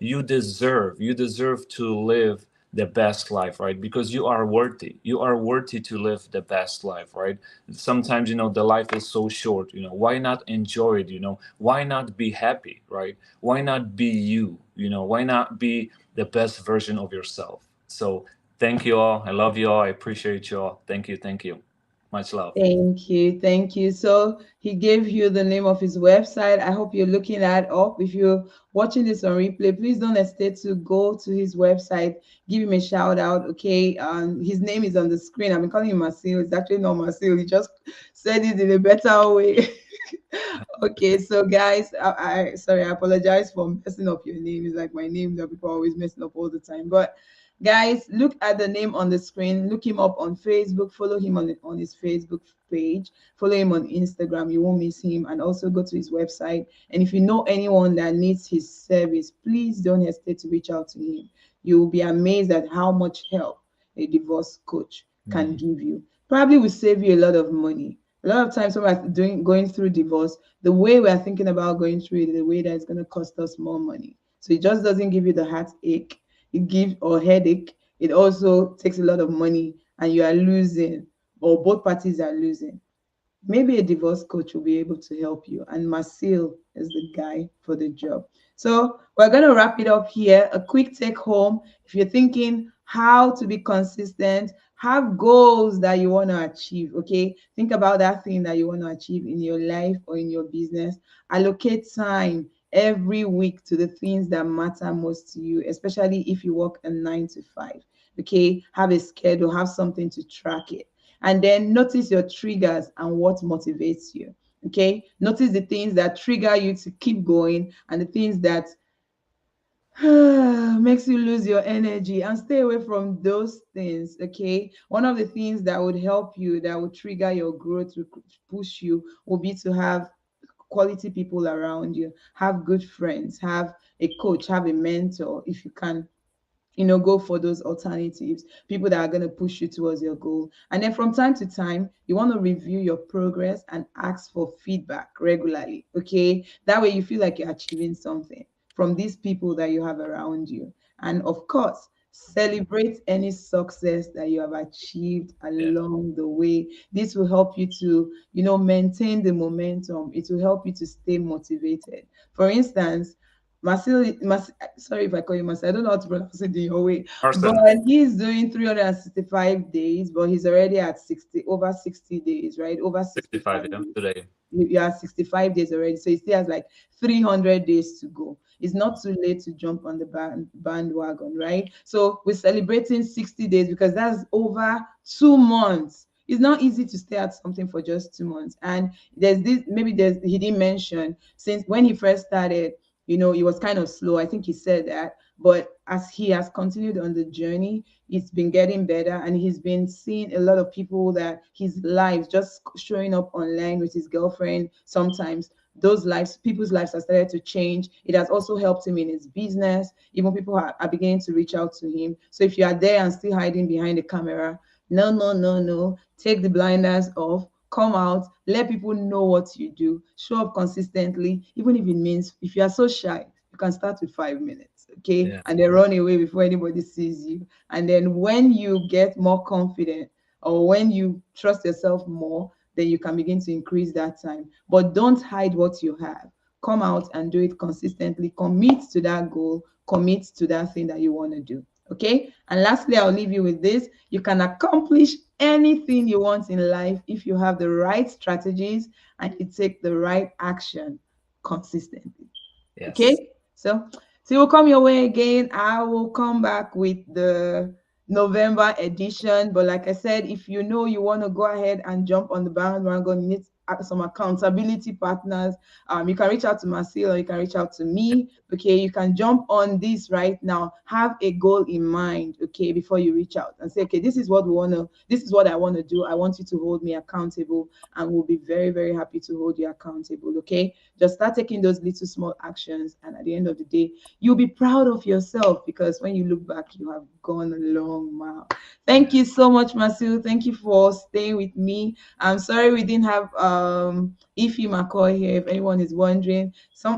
You deserve to live the best life, right? Because you are worthy to live the best life, right? Sometimes the life is so short. Why not enjoy it? Why not be happy, right? Why not be you? Why not be the best version of yourself? So thank you all. I love you all. I appreciate you all. Thank you. Much love. Thank you. Thank you. So he gave you the name of his website. I hope you're looking that up. If you're watching this on replay, please don't hesitate to go to his website, give him a shout out. Okay. His name is on the screen. I've been calling him Marcel. It's actually not Marcel. He just said it in a better way. Okay, so guys, I sorry, I apologize for messing up your name. It's like my name that people are always messing up all the time. But guys, look at the name on the screen. Look him up on Facebook. Follow him on his Facebook page. Follow him on Instagram. You won't miss him. And also go to his website. And if you know anyone that needs his service, please don't hesitate to reach out to him. You will be amazed at how much help a divorce coach can give you. Probably will save you a lot of money. A lot of times when we're going through divorce, the way we're thinking about going through it, the way that it's going to cost us more money. So it just doesn't give you the heartache, it gives or headache. It also takes a lot of money, and you are losing, or both parties are losing. Maybe a divorce coach will be able to help you, and Marcel is the guy for the job. So we're going to wrap it up here. A quick take home. If you're thinking how to be consistent, have goals that you want to achieve. Okay, think about that thing that you want to achieve in your life or in your business. Allocate time every week to the things that matter most to you, especially if you work a 9 to 5. Okay, have a schedule, have something to track it. And then notice your triggers and what motivates you. Okay, notice the things that trigger you to keep going and the things that makes you lose your energy, and stay away from those things. Okay, one of the things that would help you, that would trigger your growth, to push you, will be to have quality people around you, have good friends, have a coach, have a mentor. If you can, go for those alternatives, people that are going to push you towards your goal. And then from time to time, you want to review your progress and ask for feedback regularly. Okay, that way you feel like you're achieving something from these people that you have around you. And of course, celebrate any success that you have achieved Yeah. along the way. This will help you to, maintain the momentum. It will help you to stay motivated. For instance, sorry if I call you Marcel, I don't know how to pronounce it in your way, but Arson, he's doing 365 days, but he's already at over 60 days, right? Over 65 65 yeah, days. today. You are 65 days already, so he still has like 300 days to go. It's not too late to jump on the bandwagon, right? So we're celebrating 60 days because that's over 2 months. It's not easy to stay at something for just 2 months. And he didn't mention, since when he first started, it was kind of slow. I think he said that. But as he has continued on the journey, it's been getting better, and he's been seeing a lot of people that his lives just showing up online with his girlfriend. Sometimes those lives, people's lives have started to change. It has also helped him in his business. Even people are beginning to reach out to him. So if you are there and still hiding behind the camera, no, no, no, no. Take the blinders off. Come out, let people know what you do, show up consistently, even if it means, if you are so shy, you can start with 5 minutes, okay? Yeah. And then run away before anybody sees you. And then when you get more confident, or when you trust yourself more, then you can begin to increase that time. But don't hide what you have. Come out and do it consistently. Commit to that goal, commit to that thing that you want to do. Okay. And lastly, I'll leave you with this. You can accomplish anything you want in life if you have the right strategies and you take the right action consistently. Yes. Okay. So we'll come your way again. I will come back with the November edition. But like I said, if you know you want to go ahead and jump on the bandwagon, need some accountability partners, you can reach out to Marcel, or you can reach out to me. Okay, you can jump on this right now. Have a goal in mind, okay, before you reach out and say, okay, this is what I want to do. I want you to hold me accountable, and we'll be very, very happy to hold you accountable. Okay, just start taking those little small actions, and at the end of the day, you'll be proud of yourself, because when you look back, you have gone a long mile. Thank you so much, Marcel. Thank you for staying with me. I'm sorry we didn't have Ify McCoy here. If anyone is wondering,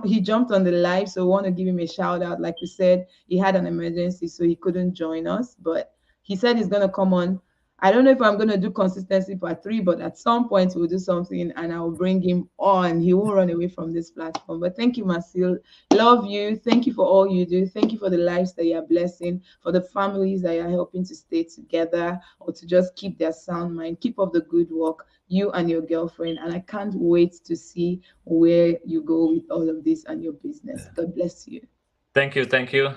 he jumped on the live, so we want to give him a shout out. Like we said, he had an emergency, so he couldn't join us, but he said he's gonna come on I don't know if I'm going to do consistency part 3, but at some point we'll do something and I'll bring him on. He won't run away from this platform. But thank you, Marcel. Love you. Thank you for all you do. Thank you for the lives that you're blessing, for the families that you're helping to stay together or to just keep their sound mind. Keep up the good work, you and your girlfriend. And I can't wait to see where you go with all of this and your business. God bless you. Thank you. Thank you.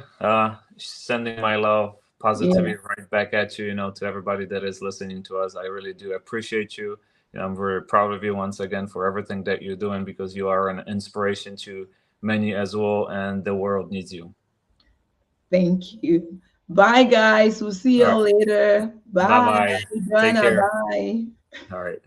Sending my love, positivity right back at you, to everybody that is listening to us. I really do appreciate you. I'm very proud of you once again for everything that you're doing, because you are an inspiration to many as well, and the world needs you. Thank you. Bye, guys. We'll see you all later. Bye. Bye-bye. Take care. Bye. All right.